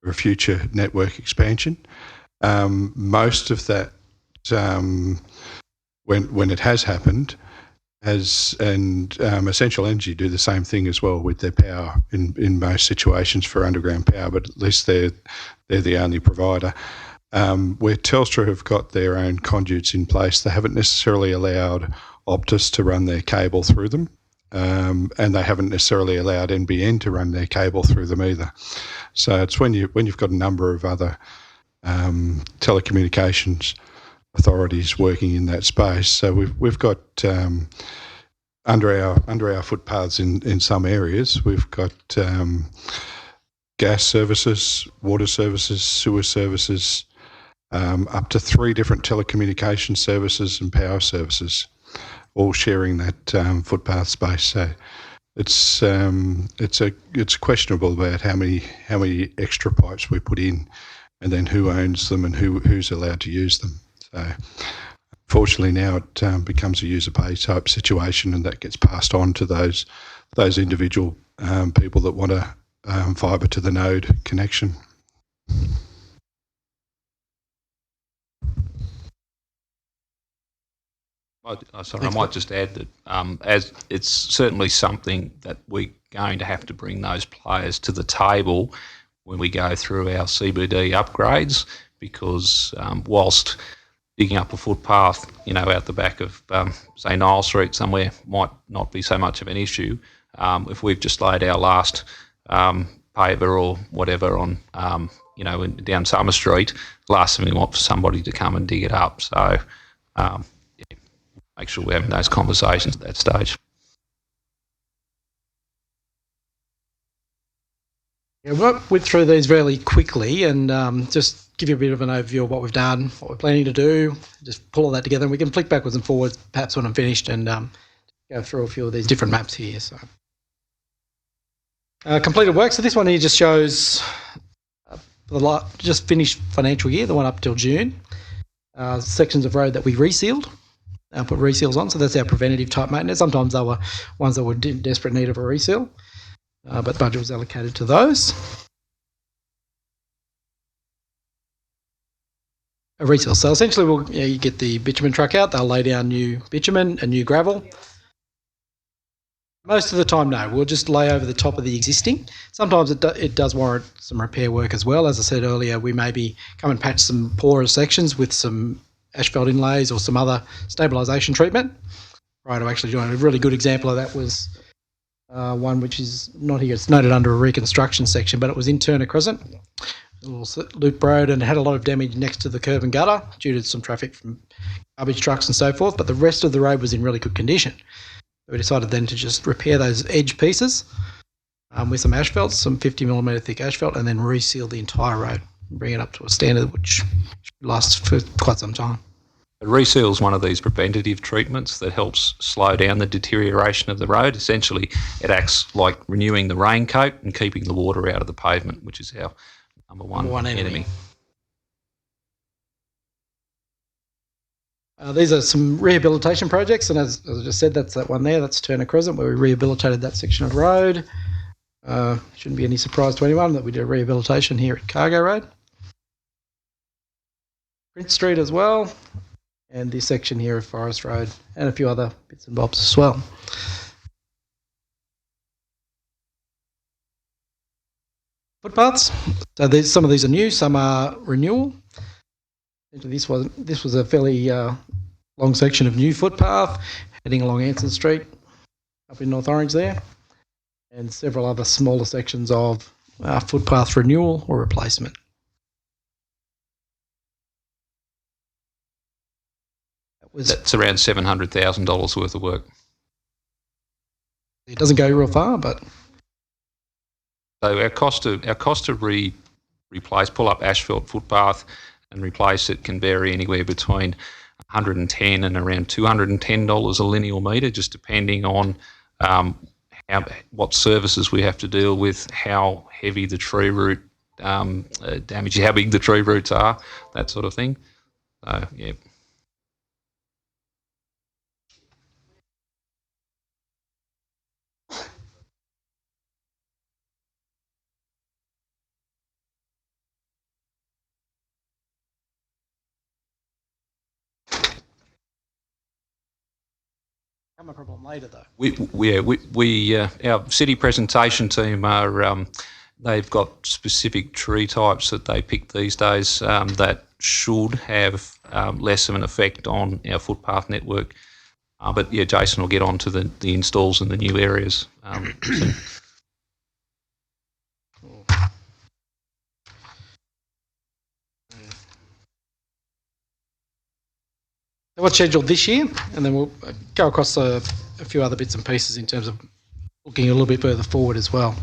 for a future network expansion. Most of that, when it has happened, Essential Energy do the same thing as well with their power in most situations for underground power, but at least they're the only provider. Where Telstra have got their own conduits in place, they haven't necessarily allowed Optus to run their cable through them, and they haven't necessarily allowed NBN to run their cable through them either. So it's when you've got a number of other telecommunications authorities working in that space. So we've got under our footpaths in some areas, we've got gas services, water services, sewer services, up to 3 different telecommunication services and power services, all sharing that footpath space. So it's questionable about how many extra pipes we put in, and then who owns them and who's allowed to use them. So Fortunately, now it becomes a user pay type situation, and that gets passed on to those individual people that want a fibre to the node connection. Sorry, I might just add that as it's certainly something that we're going to have to bring those players to the table when we go through our CBD upgrades, because whilst digging up a footpath, out the back of, say, Nile Street somewhere might not be so much of an issue, if we've just laid our last paver or whatever on, down Summer Street, the last thing we want for somebody to come and dig it up. So, make sure we're having those conversations at that stage. Yeah, we went through these fairly quickly and just give you a bit of an overview of what we've done, what we're planning to do, just pull all that together, and we can flick backwards and forwards perhaps when I'm finished and go through a few of these different maps here. So, completed work. So this one here just shows the just finished financial year, the one up till June, sections of road that we resealed. Put reseals on, so that's our preventative type maintenance. Sometimes they were ones that were in desperate need of a reseal, but the budget was allocated to those. A reseal. So essentially, you get the bitumen truck out, they'll lay down new bitumen and new gravel. Most of the time, no, we'll just lay over the top of the existing. Sometimes it does warrant some repair work as well. As I said earlier, we maybe come and patch some poorer sections with some asphalt inlays or some other stabilisation treatment. Right, I'm actually doing a really good example of that was one which is not here. It's noted under a reconstruction section, but it was in Turner Crescent, a little loop road, and it had a lot of damage next to the curb and gutter due to some traffic from garbage trucks and so forth, but the rest of the road was in really good condition. We decided then to just repair those edge pieces with some asphalt, some 50mm thick asphalt, and then reseal the entire road and bring it up to a standard which lasts for quite some time. Reseal is one of these preventative treatments that helps slow down the deterioration of the road. Essentially, it acts like renewing the raincoat and keeping the water out of the pavement, which is our number one enemy. These are some rehabilitation projects, and as I just said, that's that one there. That's Turner Crescent, where we rehabilitated that section of road. Shouldn't be any surprise to anyone that we did a rehabilitation here at Cargo Road. Prince Street as well, and this section here of Forest Road, and a few other bits and bobs as well. Footpaths. So some of these are new, some are renewal. This was a fairly long section of new footpath heading along Anson Street up in North Orange there, and several other smaller sections of footpath renewal or replacement. That's around $700,000 worth of work. It doesn't go real far, but so our cost to replace, pull up asphalt footpath and replace it can vary anywhere between $110 and around $210 a lineal metre, just depending on what services we have to deal with, how heavy the tree root damage, how big the tree roots are, that sort of thing. So yeah. a problem later though. Our city presentation team are they've got specific tree types that they pick these days that should have less of an effect on our footpath network. But yeah, Jason will get on to the installs in the new areas soon. What's scheduled this year, and then we'll go across a few other bits and pieces in terms of looking a little bit further forward as well. A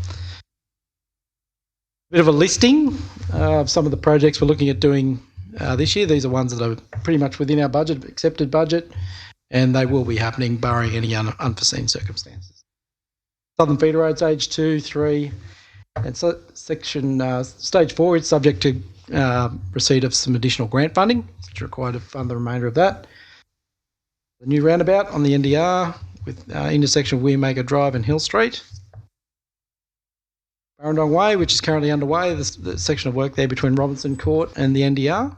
bit of a listing of some of the projects we're looking at doing this year. These are ones that are pretty much within our budget, accepted budget, and they will be happening barring any unforeseen circumstances. Southern Feeder Road, Stage 2, 3, and section Stage 4 is subject to receipt of some additional grant funding, which is required to fund the remainder of that. The new roundabout on the NDR with intersection of Weirmaker Drive and Hill Street. Barrendong Way, which is currently underway, the section of work there between Robinson Court and the NDR.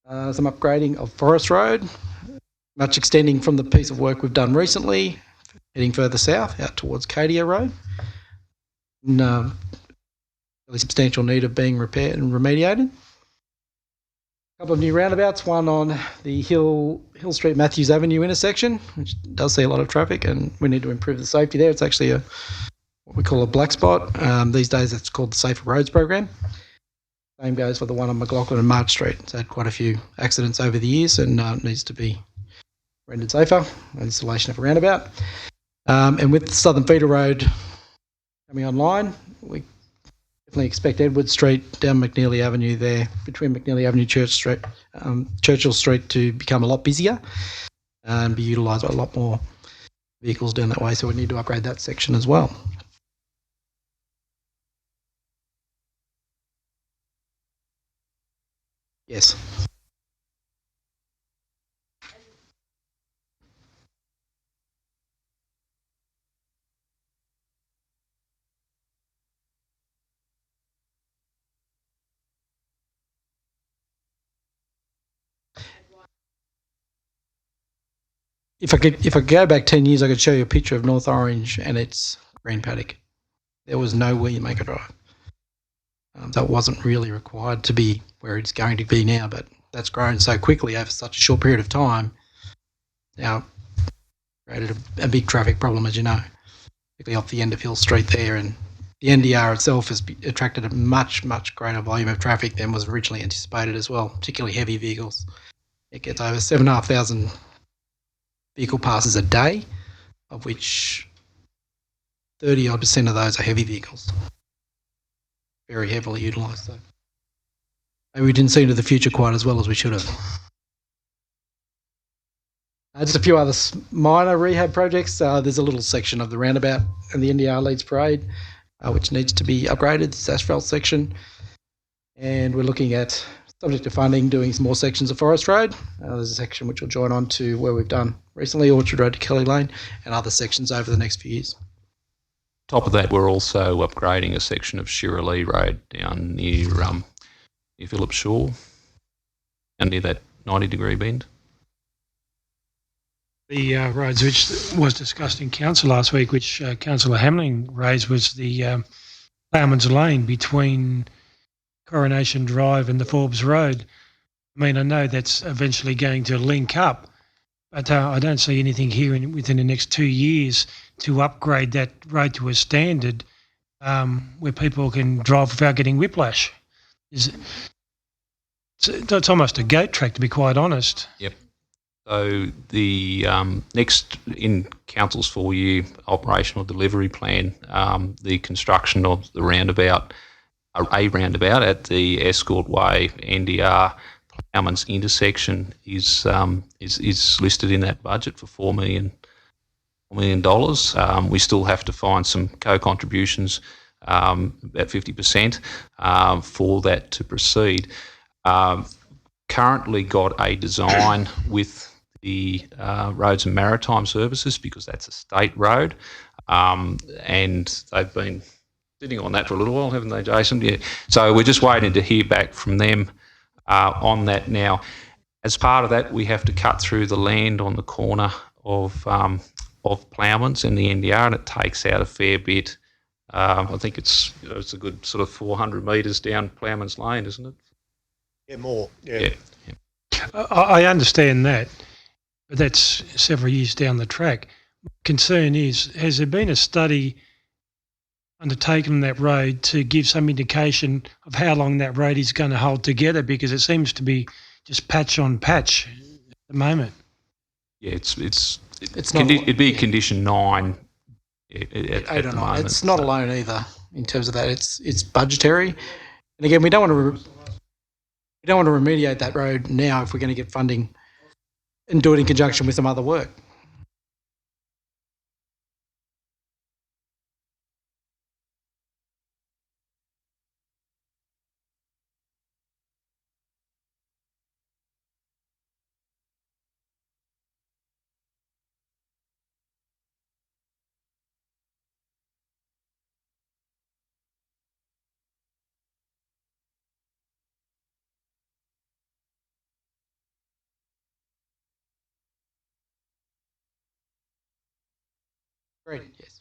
Some upgrading of Forest Road, much extending from the piece of work we've done recently, heading further south out towards Cadia Road. And, really substantial need of being repaired and remediated. A couple of new roundabouts, one on the Hill Street Matthews Avenue intersection, which does see a lot of traffic, and we need to improve the safety there. It's actually what we call a black spot. These days it's called the Safer Roads Program. Same goes for the one on McLaughlin and March Street. It's had quite a few accidents over the years and needs to be rendered safer. Installation of a roundabout. And with Southern Feeder Road coming online, we definitely expect Edward Street down McNeely Avenue there, between McNeely Avenue, Churchill Street to become a lot busier and be utilised by a lot more vehicles down that way. So we need to upgrade that section as well. Yes. If I could go back 10 years, I could show you a picture of North Orange and its green paddock. There was no Weirmaker Drive. That wasn't really required to be where it's going to be now, but that's grown so quickly over such a short period of time. Now, created a big traffic problem, as you know, particularly off the end of Hill Street there, and the NDR itself has attracted a much, much greater volume of traffic than was originally anticipated as well, particularly heavy vehicles. It gets over 7,500 vehicle passes a day, of which 30-odd% of those are heavy vehicles. Very heavily utilised, though. Maybe we didn't see into the future quite as well as we should have. Just a few other minor rehab projects. There's a little section of the roundabout and the NDR Leeds Parade, which needs to be upgraded, this asphalt section. And we're looking at, subject to funding, doing some more sections of Forest Road. There's a section which will join on to where we've done recently, Orchard Road to Kelly Lane, and other sections over the next few years. Top of that, we're also upgrading a section of Shirley Road down near Phillips Shaw and near that 90-degree bend. The roads which was discussed in council last week, which Councillor Hamling raised, was the Ploughman's Lane between Coronation Drive and the Forbes Road. I mean, I know that's eventually going to link up, but I don't see anything here within the next 2 years to upgrade that road to a standard where people can drive without getting whiplash. It's almost a goat track, to be quite honest. Yep. So the next in Council's 4-year operational delivery plan, the construction of the roundabout, a roundabout at the Escort Way NDR Ploughman's intersection is listed in that budget for $4 million. We still have to find some co-contributions, about 50%, for that to proceed. Currently got a design with the Roads and Maritime Services, because that's a state road, and they've been sitting on that for a little while, haven't they, Jason? Yeah. So we're just waiting to hear back from them on that now. As part of that, we have to cut through the land on the corner of Ploughman's and the NDR, and it takes out a fair bit. I think it's a good sort of 400 metres down Ploughman's Lane, isn't it? Yeah, more. Yeah. I understand that, but that's several years down the track. Concern is, has there been a study undertaken on that road to give some indication of how long that road is going to hold together? Because it seems to be just patch on patch at the moment. Yeah, It'd be condition 9 at the moment. It's not alone either in terms of that. It's budgetary, and again, we don't want to remediate that road now if we're going to get funding and do it in conjunction with some other work. Agreed, yes.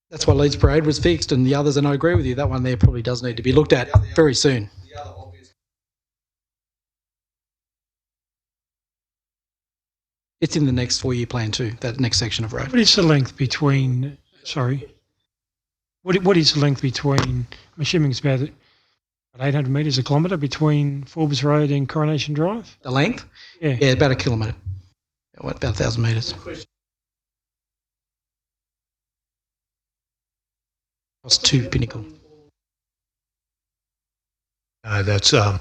That's why Leeds Parade was fixed, and the others, and I agree with you, that one there probably does need to be looked at very soon. It's in the next 4-year plan too, that next section of road. What is the length between? Sorry. What is the length between? I'm assuming it's about 800 metres a kilometre between Forbes Road and Coronation Drive. The length? Yeah. Yeah, about a kilometre. About 1,000 metres. Across to Pinnacle. No, that's not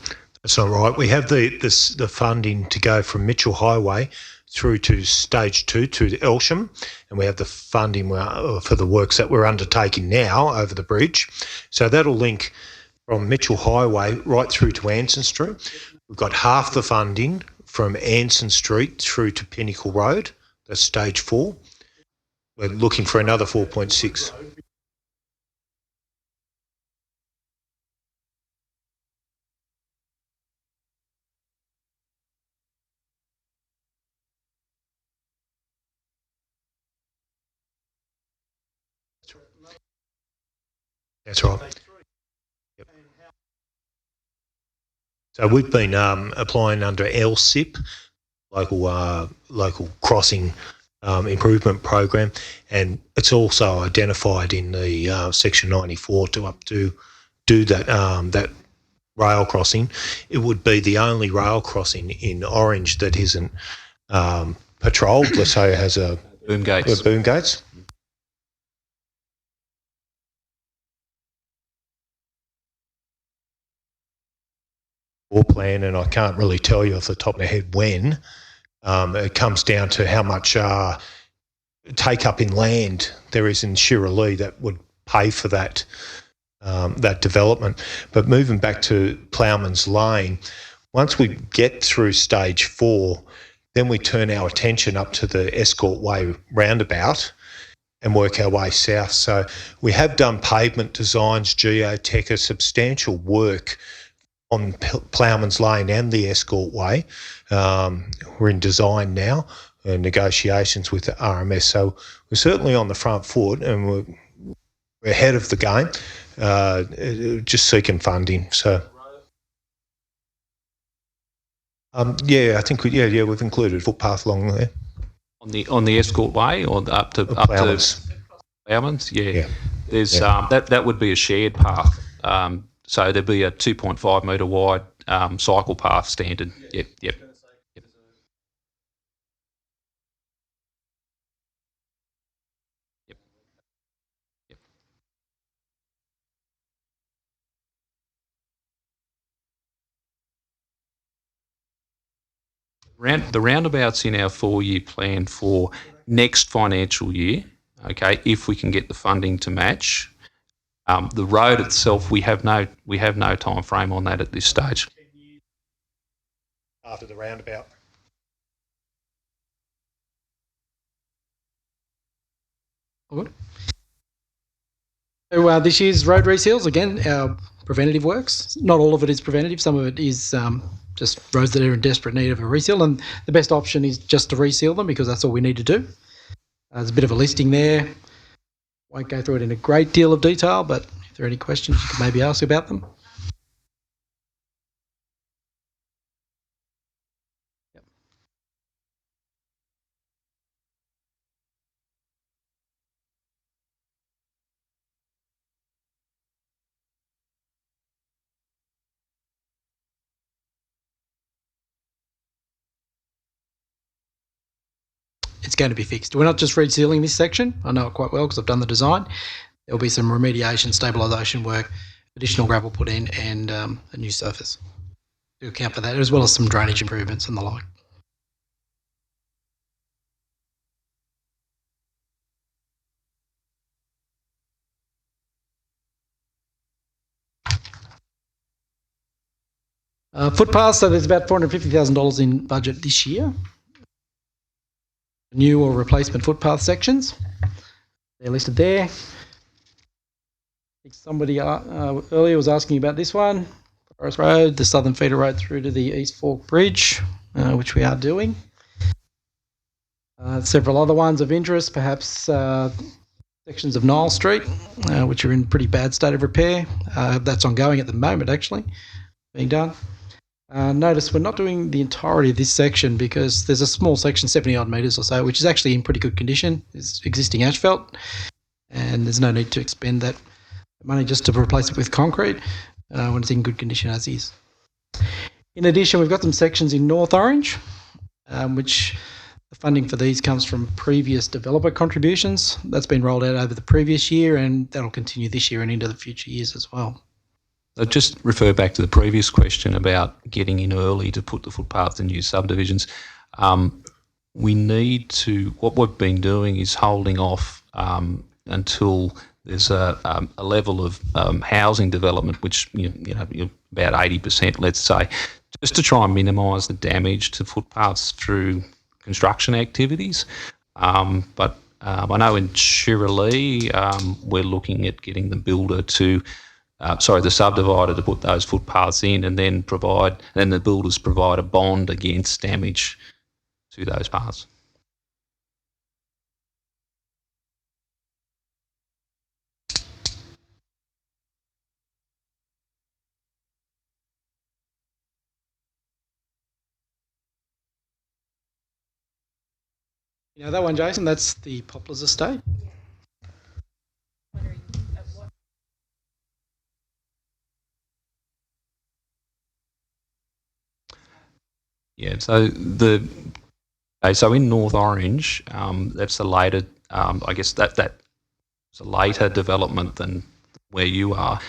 right. We have the funding to go from Mitchell Highway through to Stage 2 to Elsham, and we have the funding for the works that we're undertaking now over the bridge. So that'll link from Mitchell Highway right through to Anson Street. We've got half the funding from Anson Street through to Pinnacle Road. That's Stage 4. We're looking for another 4.6. That's right. Yep. So we've been applying under LSIP, local crossing improvement program, and it's also identified in the section 94 to do that rail crossing. It would be the only rail crossing in Orange that isn't patrolled. Let's say it has a Boom gates. boom gates. Or plan, and I can't really tell you off the top of my head when. It comes down to how much take up in land there is in Shirley that would pay for that development. But moving back to Ploughman's Lane, once we get through Stage 4, then we turn our attention up to the Escort Way roundabout and work our way south. So we have done pavement designs, geotech, a substantial work on Ploughman's Lane and the Escort Way. We're in design now and negotiations with the RMS. So we're certainly on the front foot and we're ahead of the game, just seeking funding. So, yeah, I think we've included footpath along there. On the Escort Way or up to Ploughman's? Yeah. There's that would be a shared path. So there'd be a 2.5 metre wide cycle path standard. Yep. The roundabouts in our 4-year plan for next financial year, okay, if we can get the funding to match. The road itself, we have no time frame on that at this stage. After the roundabout. Good. So this year's road reseals, again, our preventative works. Not all of it is preventative. Some of it is just roads that are in desperate need of a reseal, and the best option is just to reseal them because that's all we need to do. There's a bit of a listing there. Won't go through it in a great deal of detail, but if there are any questions, you can maybe ask about them. Yep. It's going to be fixed. We're not just resealing this section. I know it quite well because I've done the design. There'll be some remediation, stabilisation work, additional gravel put in, and a new surface to account for that, as well as some drainage improvements and the like. Footpaths, so there's about $450,000 in budget this year. New or replacement footpath sections. They're listed there. I think somebody earlier was asking about this one. Forest Road, the southern feeder road through to the East Fork Bridge, which we are doing. Several other ones of interest, perhaps sections of Nile Street, which are in pretty bad state of repair. That's ongoing at the moment, actually, being done. Notice we're not doing the entirety of this section because there's a small section, 70 odd metres or so, which is actually in pretty good condition. It's existing asphalt, and there's no need to expend that money just to replace it with concrete when it's in good condition as is. In addition, we've got some sections in North Orange, which the funding for these comes from previous developer contributions. That's been rolled out over the previous year, and that'll continue this year and into the future years as well. So just refer back to the previous question about getting in early to put the footpaths in new subdivisions. We need to, what we've been doing is holding off until there's a level of housing development, which about 80%, let's say, just to try and minimise the damage to footpaths through construction activities. But I know in Shirley we're looking at getting the builder to, the subdivider to put those footpaths in, and then the builders provide a bond against damage to those paths. You know that one, Jason? That's the Poplars Estate. Yeah, so so in North Orange, that's the later, I guess that's a later development than where you are.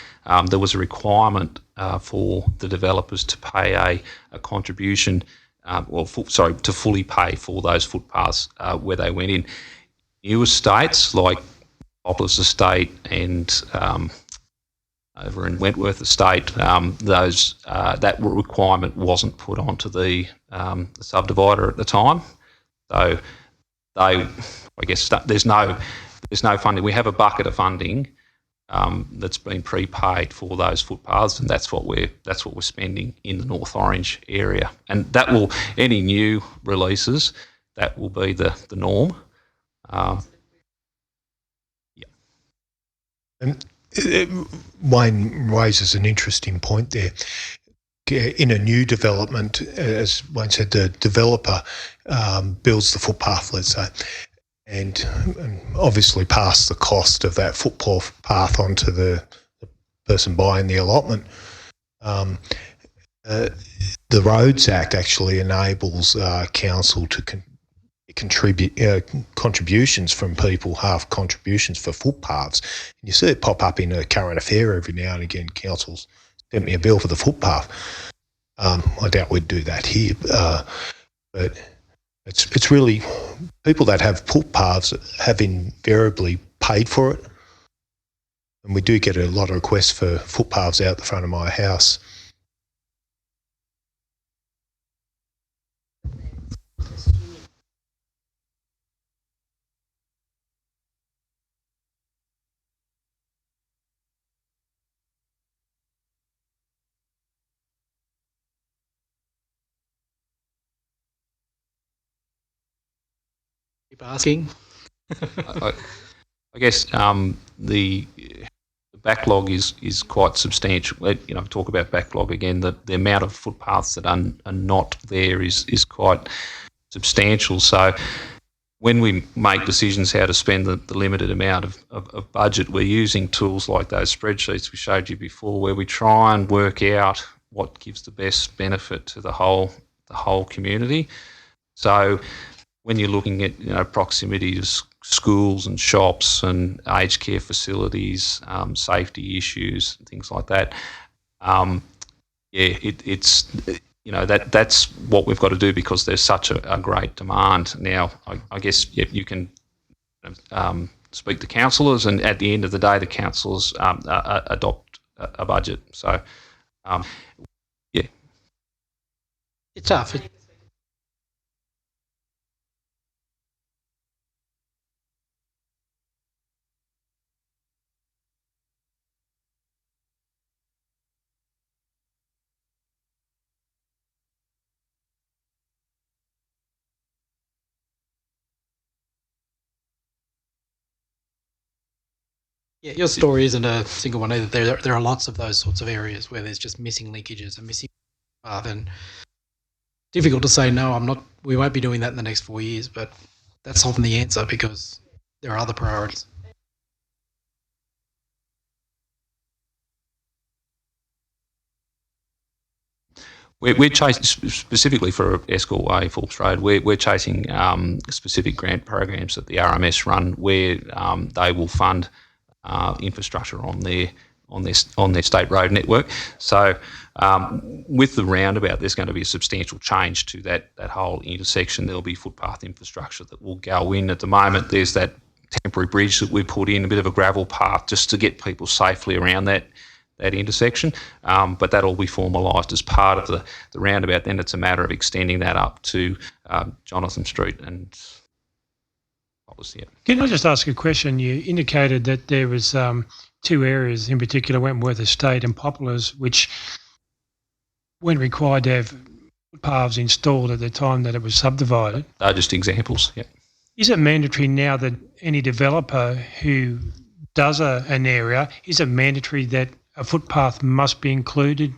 There was a requirement for the developers to pay a contribution, to fully pay for those footpaths where they went in. New estates like Poplars Estate and over in Wentworth Estate, that requirement wasn't put onto the subdivider at the time. So there's no funding. We have a bucket of funding that's been prepaid for those footpaths, and that's what we're spending in the North Orange area. And that will, any new releases, that will be the norm. Wayne raises an interesting point there. In a new development, as Wayne said, the developer builds the footpath, let's say, and obviously pass the cost of that footpath onto the person buying the allotment. The Roads Act actually enables council to contribute contributions from people, half contributions for footpaths. And you see it pop up in a current affair every now and again. Council's sent me a bill for the footpath. I doubt we'd do that here, but it's really people that have footpaths have invariably paid for it, and we do get a lot of requests for footpaths out the front of my house. Keep asking. I guess the backlog is quite substantial. Talk about backlog again. The amount of footpaths that are not there is quite substantial. So when we make decisions how to spend the limited amount of budget, we're using tools like those spreadsheets we showed you before, where we try and work out what gives the best benefit to the whole community. So when you're looking at proximity to schools and shops and aged care facilities, safety issues, and things like that, it's that's what we've got to do because there's such a great demand. Now, I guess you can speak to councillors, and at the end of the day, the councillors adopt a budget. So, It's tough. Yeah, your story isn't a single one either. There are lots of those sorts of areas where there's just missing linkages and missing path, and difficult to say no. We won't be doing that in the next 4 years, but that's often the answer because there are other priorities. We're chasing specifically for Escort Way, Phillips Road. We're chasing specific grant programs that the RMS run, where they will fund infrastructure on their state road network. So with the roundabout, there's going to be a substantial change to that whole intersection. There'll be footpath infrastructure that will go in. At the moment, there's that temporary bridge that we put in, a bit of a gravel path just to get people safely around that intersection, but that'll be formalised as part of the roundabout. Then it's a matter of extending that up to Jonathan Street and obviously. Can I just ask a question? You indicated that there was two areas, in particular Wentworth Estate and Poplars, which weren't required to have footpaths installed at the time that it was subdivided. They're just examples, yeah. Is it mandatory now that any developer who does an area, is it mandatory that a footpath must be included,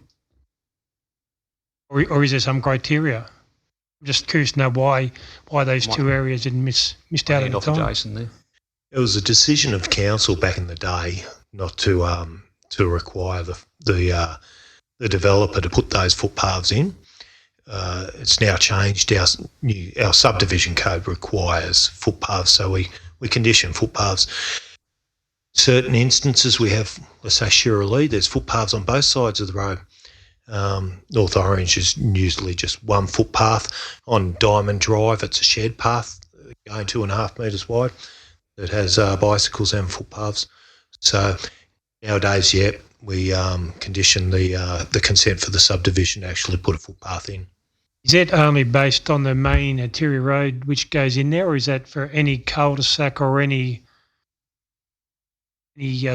or is there some criteria? I'm just curious to know why those two areas didn't missed out at the time. Jason there. It was a decision of council back in the day not to require the developer to put those footpaths in. It's now changed. Our subdivision code requires footpaths, so we condition footpaths. Certain instances we have, let's say Shirley, there's footpaths on both sides of the road. North Orange is usually just one footpath. On Diamond Drive, it's a shared path going 2.5 metres wide that has bicycles and footpaths. So nowadays, we condition the consent for the subdivision to actually put a footpath in. Is that only based on the main arterial road which goes in there, or is that for any cul-de-sac or any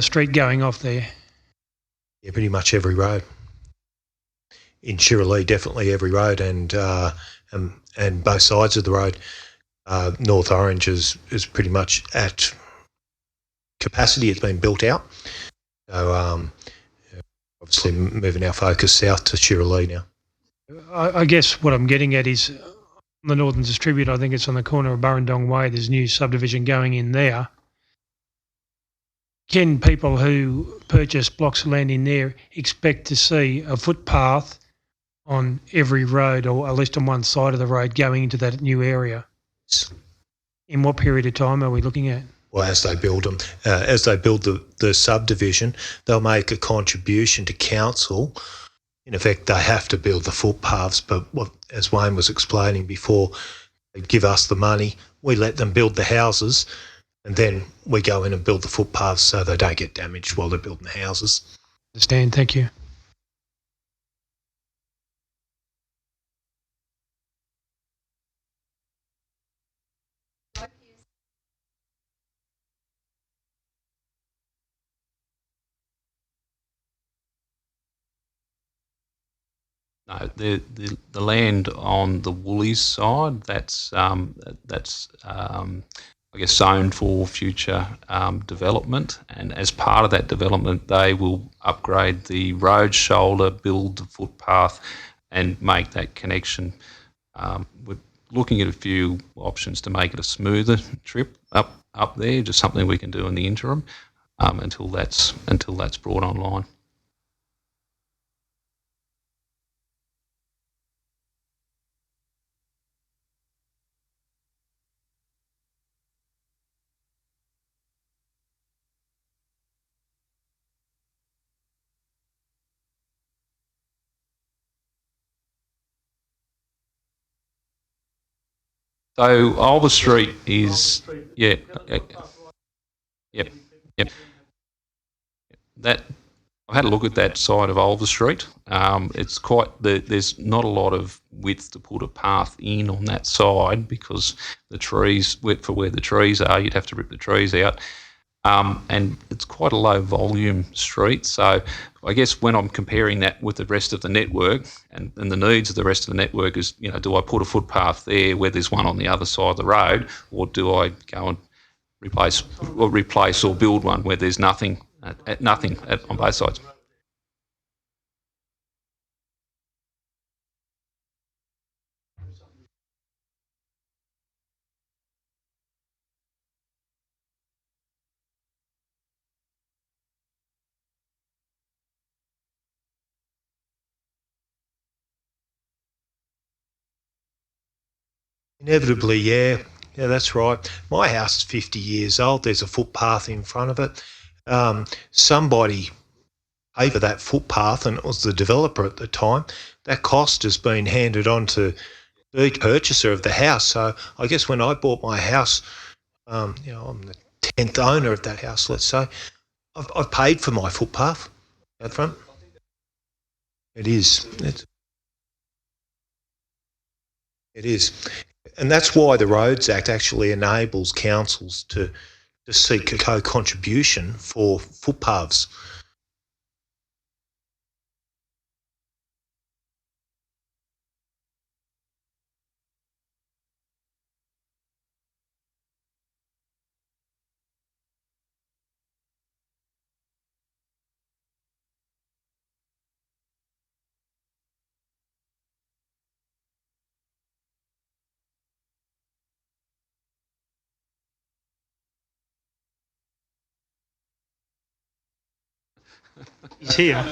street going off there? Yeah, pretty much every road. In Shirley, definitely every road, and both sides of the road. North Orange is pretty much at capacity. It's been built out. So obviously moving our focus south to Shirley now. I guess what I'm getting at is on the Northern Distributor, I think it's on the corner of Burrendong Way, there's a new subdivision going in there. Can people who purchase blocks of land in there expect to see a footpath on every road, or at least on one side of the road, going into that new area? In what period of time are we looking at? Well, as they build them, as they build the subdivision, they'll make a contribution to council. In effect, they have to build the footpaths, but as Wayne was explaining before, they give us the money, we let them build the houses, and then we go in and build the footpaths so they don't get damaged while they're building the houses. Understand, thank you. No, the land on the Woolies side, that's I guess zoned for future development, and as part of that development, they will upgrade the road shoulder, build the footpath, and make that connection. We're looking at a few options to make it a smoother trip up there. Just something we can do in the interim until that's brought online. So Ulver Street is, yep. That I've had a look at that side of Ulver Street. It's there's not a lot of width to put a path in on that side because the trees, for where the trees are, you'd have to rip the trees out. And it's quite a low volume street. So I guess when I'm comparing that with the rest of the network and the needs of the rest of the network is, do I put a footpath there where there's one on the other side of the road, or do I go and replace or build one where there's nothing on both sides. Inevitably, yeah. Yeah, that's right. My house is 50 years old. There's a footpath in front of it. Somebody paid for that footpath, and it was the developer at the time. That cost has been handed on to the purchaser of the house. So I guess when I bought my house, I'm the 10th owner of that house, let's say, I've paid for my footpath out front. It is. It is. And that's why the Roads Act actually enables councils to seek a co-contribution for footpaths. He's here.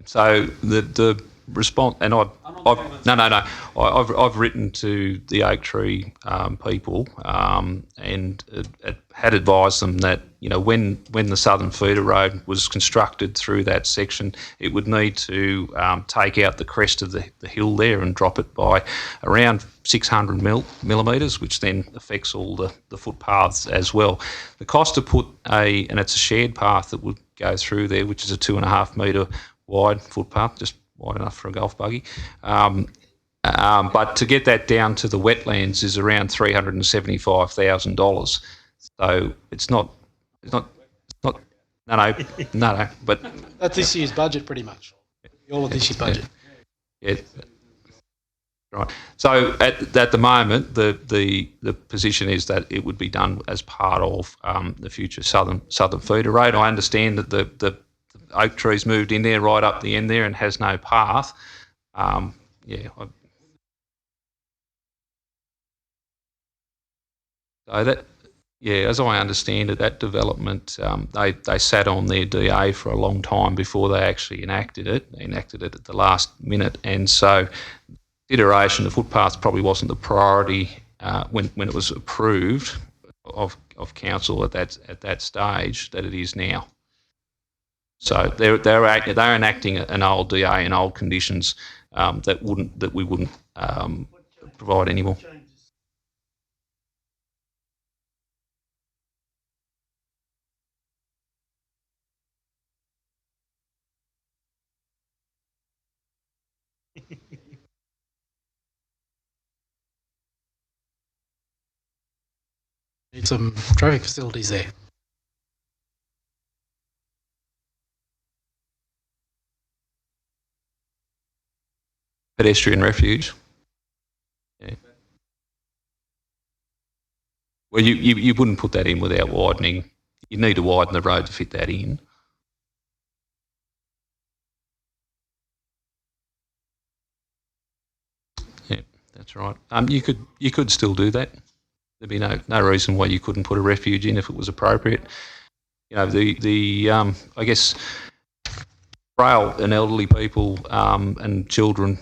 So the response, and I've written to the Oak Tree people and had advised them that when the Southern Feeder Road was constructed through that section, it would need to take out the crest of the hill there and drop it by around 600 millimetres, which then affects all the footpaths as well. The cost to put and it's a shared path that would go through there, which is a 2.5 metre wide footpath, just wide enough for a golf buggy. But to get that down to the wetlands is around $375,000. So it's not. No. But That's this year's budget, pretty much. All of this year's budget. Yeah. Right. So at the moment, the position is that it would be done as part of the future Southern Feeder Road. I understand that the Oak Tree's moved in there right up the end there and has no path. So that, as I understand it, that development, they sat on their DA for a long time before they actually enacted it. They enacted it at the last minute, and so iteration, the footpath probably wasn't the priority when it was approved of council at that stage that it is now. So they're enacting an old DA and old conditions that we wouldn't provide anymore. Need some traffic facilities there. Pedestrian refuge. Yeah. Well, you wouldn't put that in without widening. You need to widen the road to fit that in. Yeah, that's right. You could still do that. There'd be no reason why you couldn't put a refuge in if it was appropriate. I guess frail and elderly people and children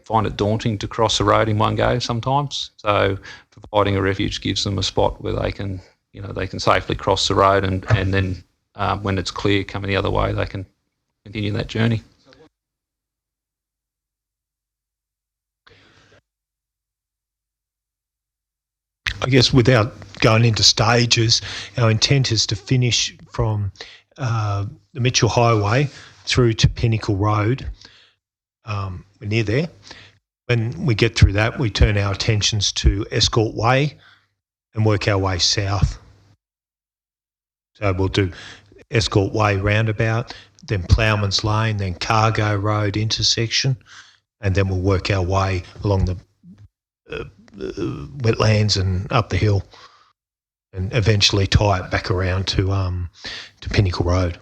find it daunting to cross the road in one go sometimes. So providing a refuge gives them a spot where they can safely cross the road and then when it's clear coming the other way, they can continue that journey. I guess without going into stages, our intent is to finish from the Mitchell Highway through to Pinnacle Road. We're near there. When we get through that, we turn our attentions to Escort Way and work our way south. So we'll do Escort Way roundabout, then Ploughman's Lane, then Cargo Road intersection, and then we'll work our way along the wetlands and up the hill, and eventually tie it back around to Pinnacle Road.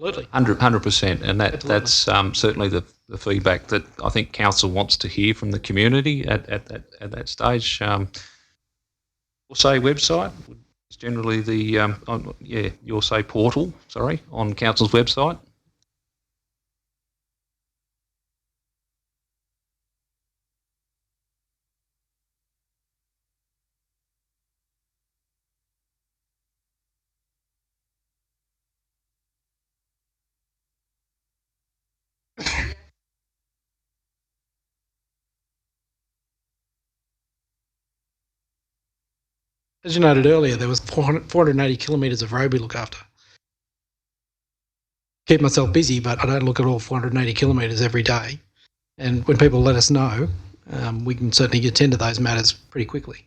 Absolutely. 100%, and that's certainly the feedback that I think council wants to hear from the community at that stage. Your Say website is generally the Your Say portal. Sorry, on council's website. As you noted earlier, there was 480 kilometres of road we look after. Keep myself busy, but I don't look at all 480 kilometres every day. And when people let us know, we can certainly attend to those matters pretty quickly.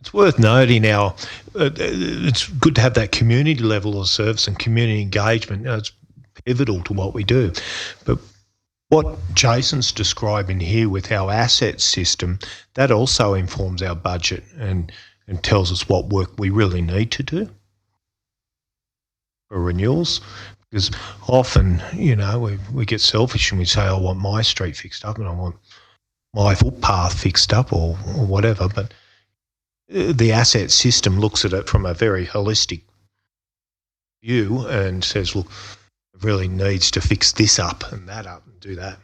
It's worth noting now, it's good to have that community level of service and community engagement. It's pivotal to what we do. But what Jason's describing here with our asset system, that also informs our budget and tells us what work we really need to do for renewals. Because often, we get selfish and we say, I want my street fixed up and I want my footpath fixed up or whatever. But the asset system looks at it from a very holistic view and says, look, it really needs to fix this up and that up and do that.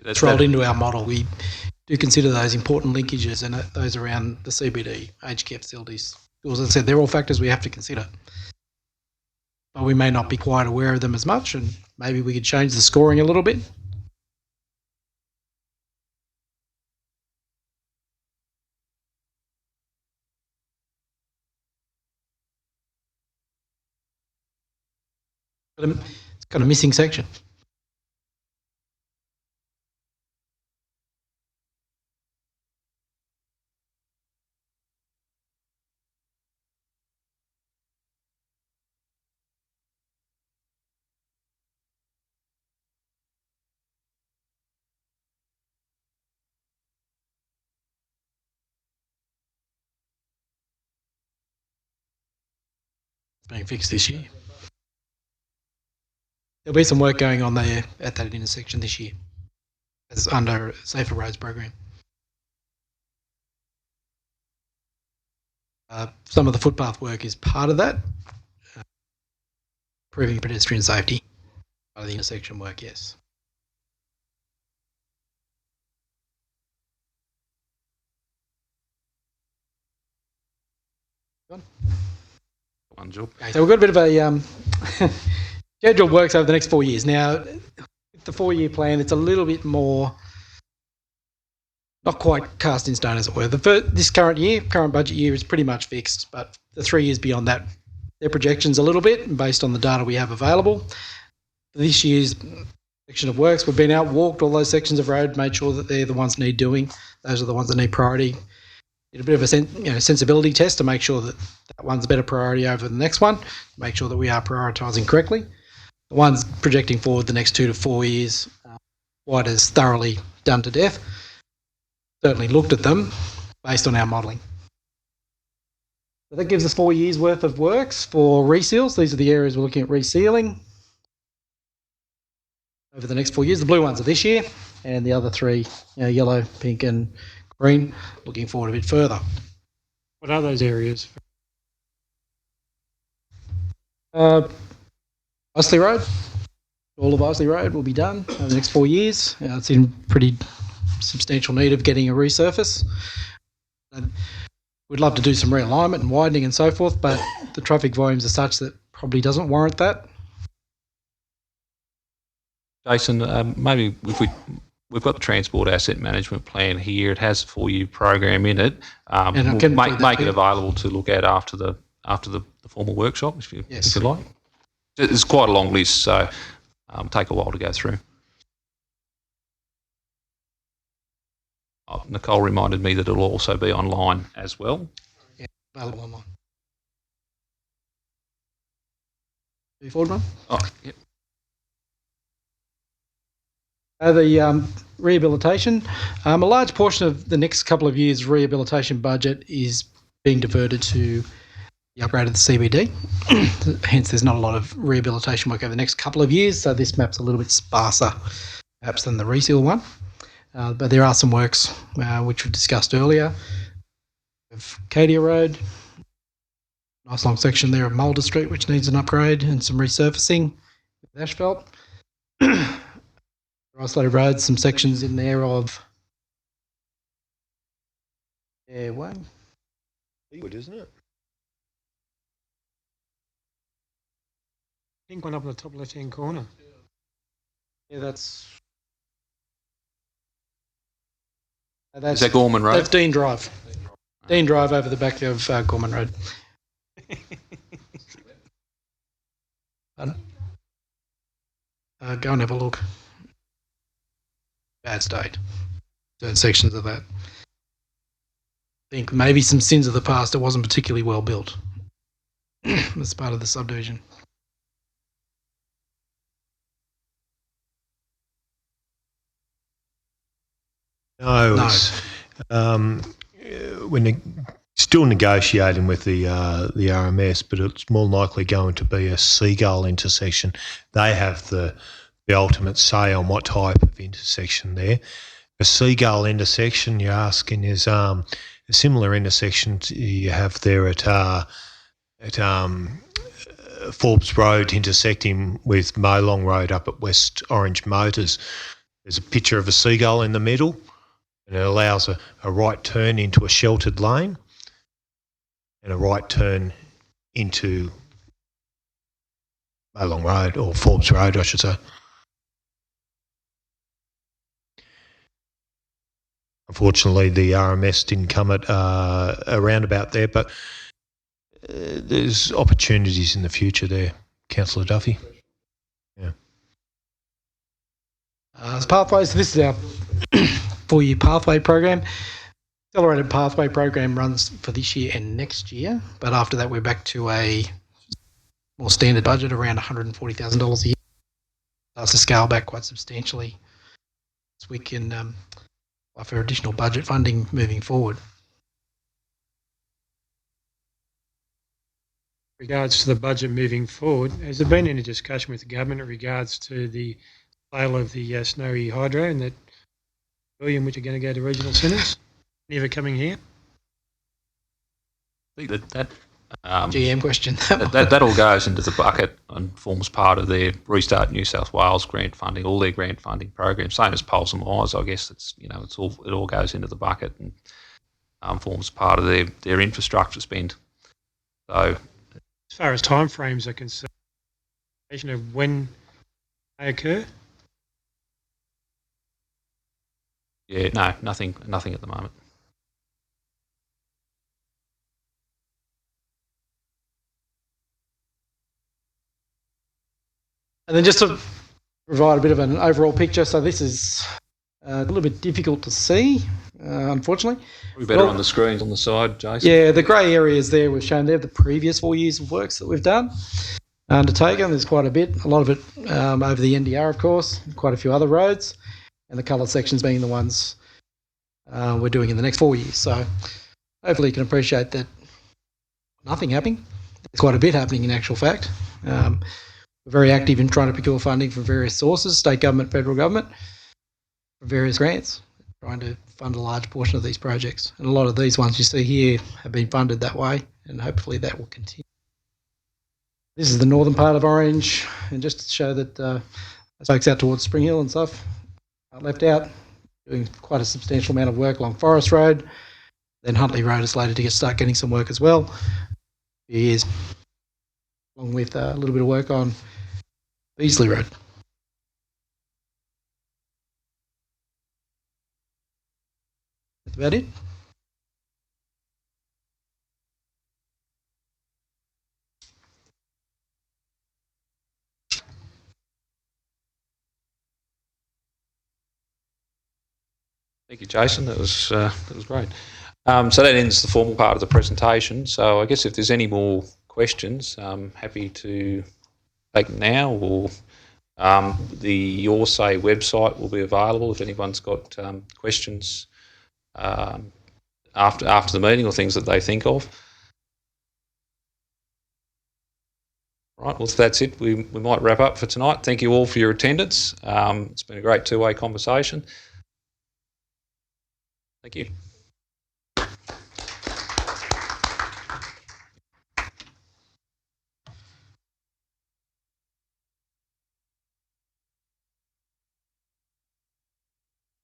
It's rolled into our model. We do consider those important linkages and those around the CBD, aged care facilities. As I said, they're all factors we have to consider. But we may not be quite aware of them as much, and maybe we could change the scoring a little bit. It's got a missing section. Being fixed this year. There'll be some work going on there at that intersection this year as under Safer Roads program. Some of the footpath work is part of that. Improving pedestrian safety, part of the intersection work, yes. Okay, so we've got a bit of a scheduled works over the next 4 years. Now, the 4-year plan, it's a little bit more, not quite cast in stone as it were. This current budget year is pretty much fixed, but the 3 years beyond that, their projections a little bit based on the data we have available. For this year's section of works, we've been out, walked all those sections of road, made sure that they're the ones that need doing. Those are the ones that need priority. Did a bit of a sensibility test to make sure that that one's a better priority over the next one, make sure that we are prioritising correctly. The ones projecting forward the next 2 to 4 years, White has thoroughly done to death. Certainly looked at them based on our modelling. So that gives us 4 years worth of works for reseals. These are the areas we're looking at resealing over the next 4 years. The blue ones are this year, and the other three, yellow, pink and green, looking forward a bit further. What are those areas? Isley Road. All of Isley Road will be done over the next 4 years. It's in pretty substantial need of getting a resurface. We'd love to do some realignment and widening and so forth, but the traffic volumes are such that probably doesn't warrant that. Jason, maybe if we've got the transport asset management plan here. It has a 4-year program in it. And We'll make it available to look at after the formal workshop, if you like. It's quite a long list, so take a while to go through. Nicole reminded me that it'll also be online as well. Yeah, available online. Move forward, one. Oh, yep. The rehabilitation, a large portion of the next couple of years' rehabilitation budget is being diverted to the upgrade of the CBD. Hence, there's not a lot of rehabilitation work over the next couple of years, so this map's a little bit sparser, perhaps, than the reseal one. But there are some works which we discussed earlier. Of Cadia Road, nice long section there of Mulder Street, which needs an upgrade and some resurfacing with asphalt. Isolated roads, some sections in there of Airway. Good, isn't it? Pink one up in the top left-hand corner. Yeah, that's Is that Gorman Road? That's Dean Drive. Dean Drive over the back of Gorman Road. Pardon? Go and have a look. Bad state. Certain sections of that. I think maybe some sins of the past. It wasn't particularly well built. As part of the subdivision. No, it's, we're still negotiating with the RMS, but it's more likely going to be a Seagull intersection. They have the ultimate say on what type of intersection there. A Seagull intersection, you're asking, is a similar intersection you have there at Forbes Road intersecting with Molong Road up at West Orange Motors. There's a picture of a seagull in the middle, and it allows a right turn into a sheltered lane and a right turn into Molong Road, or Forbes Road, I should say. Unfortunately, the RMS didn't come at around about there, but there's opportunities in the future there, Councillor Duffy. Yeah. As pathways, this is our 4-year pathway program. Accelerated pathway program runs for this year and next year, but after that we're back to a more standard budget around $140,000 a year. Starts to scale back quite substantially, so we can offer additional budget funding moving forward. Regards to the budget moving forward, has there been any discussion with the government in regards to the sale of the Snowy Hydro and that billion which are going to go to regional centres? Never coming here? I think that GM question. that all goes into the bucket and forms part of their Restart New South Wales grant funding, all their grant funding programs. Same as Pulse and Wise, I guess. It all goes into the bucket and forms part of their infrastructure spend. So, as far as timeframes are concerned, of when they occur. Yeah, no, nothing at the moment. And then just to provide a bit of an overall picture, so this is a little bit difficult to see, unfortunately. Probably better Well- on the screens on the side, Jason. Yeah, the grey areas there we've shown there the previous 4 years of works that we've done, undertaken. There's quite a bit, a lot of it over the NDR, of course, quite a few other roads, and the coloured sections being the ones we're doing in the next 4 years. So hopefully you can appreciate that nothing happening. There's quite a bit happening in actual fact. We're very active in trying to procure funding from various sources, state government, federal government, for various grants, trying to fund a large portion of these projects. And a lot of these ones you see here have been funded that way, and hopefully that will continue. This is the northern part of Orange, and just to show that folks out towards Spring Hill and stuff left out, doing quite a substantial amount of work along Forest Road. Then Huntley Road is slated to start getting some work as well. A few years, along with a little bit of work on Beasley Road. That's about it. Thank you, Jason. That was great. So that ends the formal part of the presentation. So I guess if there's any more questions, I'm happy to take them now, or the YourSay website will be available if anyone's got questions after the meeting or things that they think of. Right, well, if that's it, we might wrap up for tonight. Thank you all for your attendance. It's been a great two-way conversation. Thank you.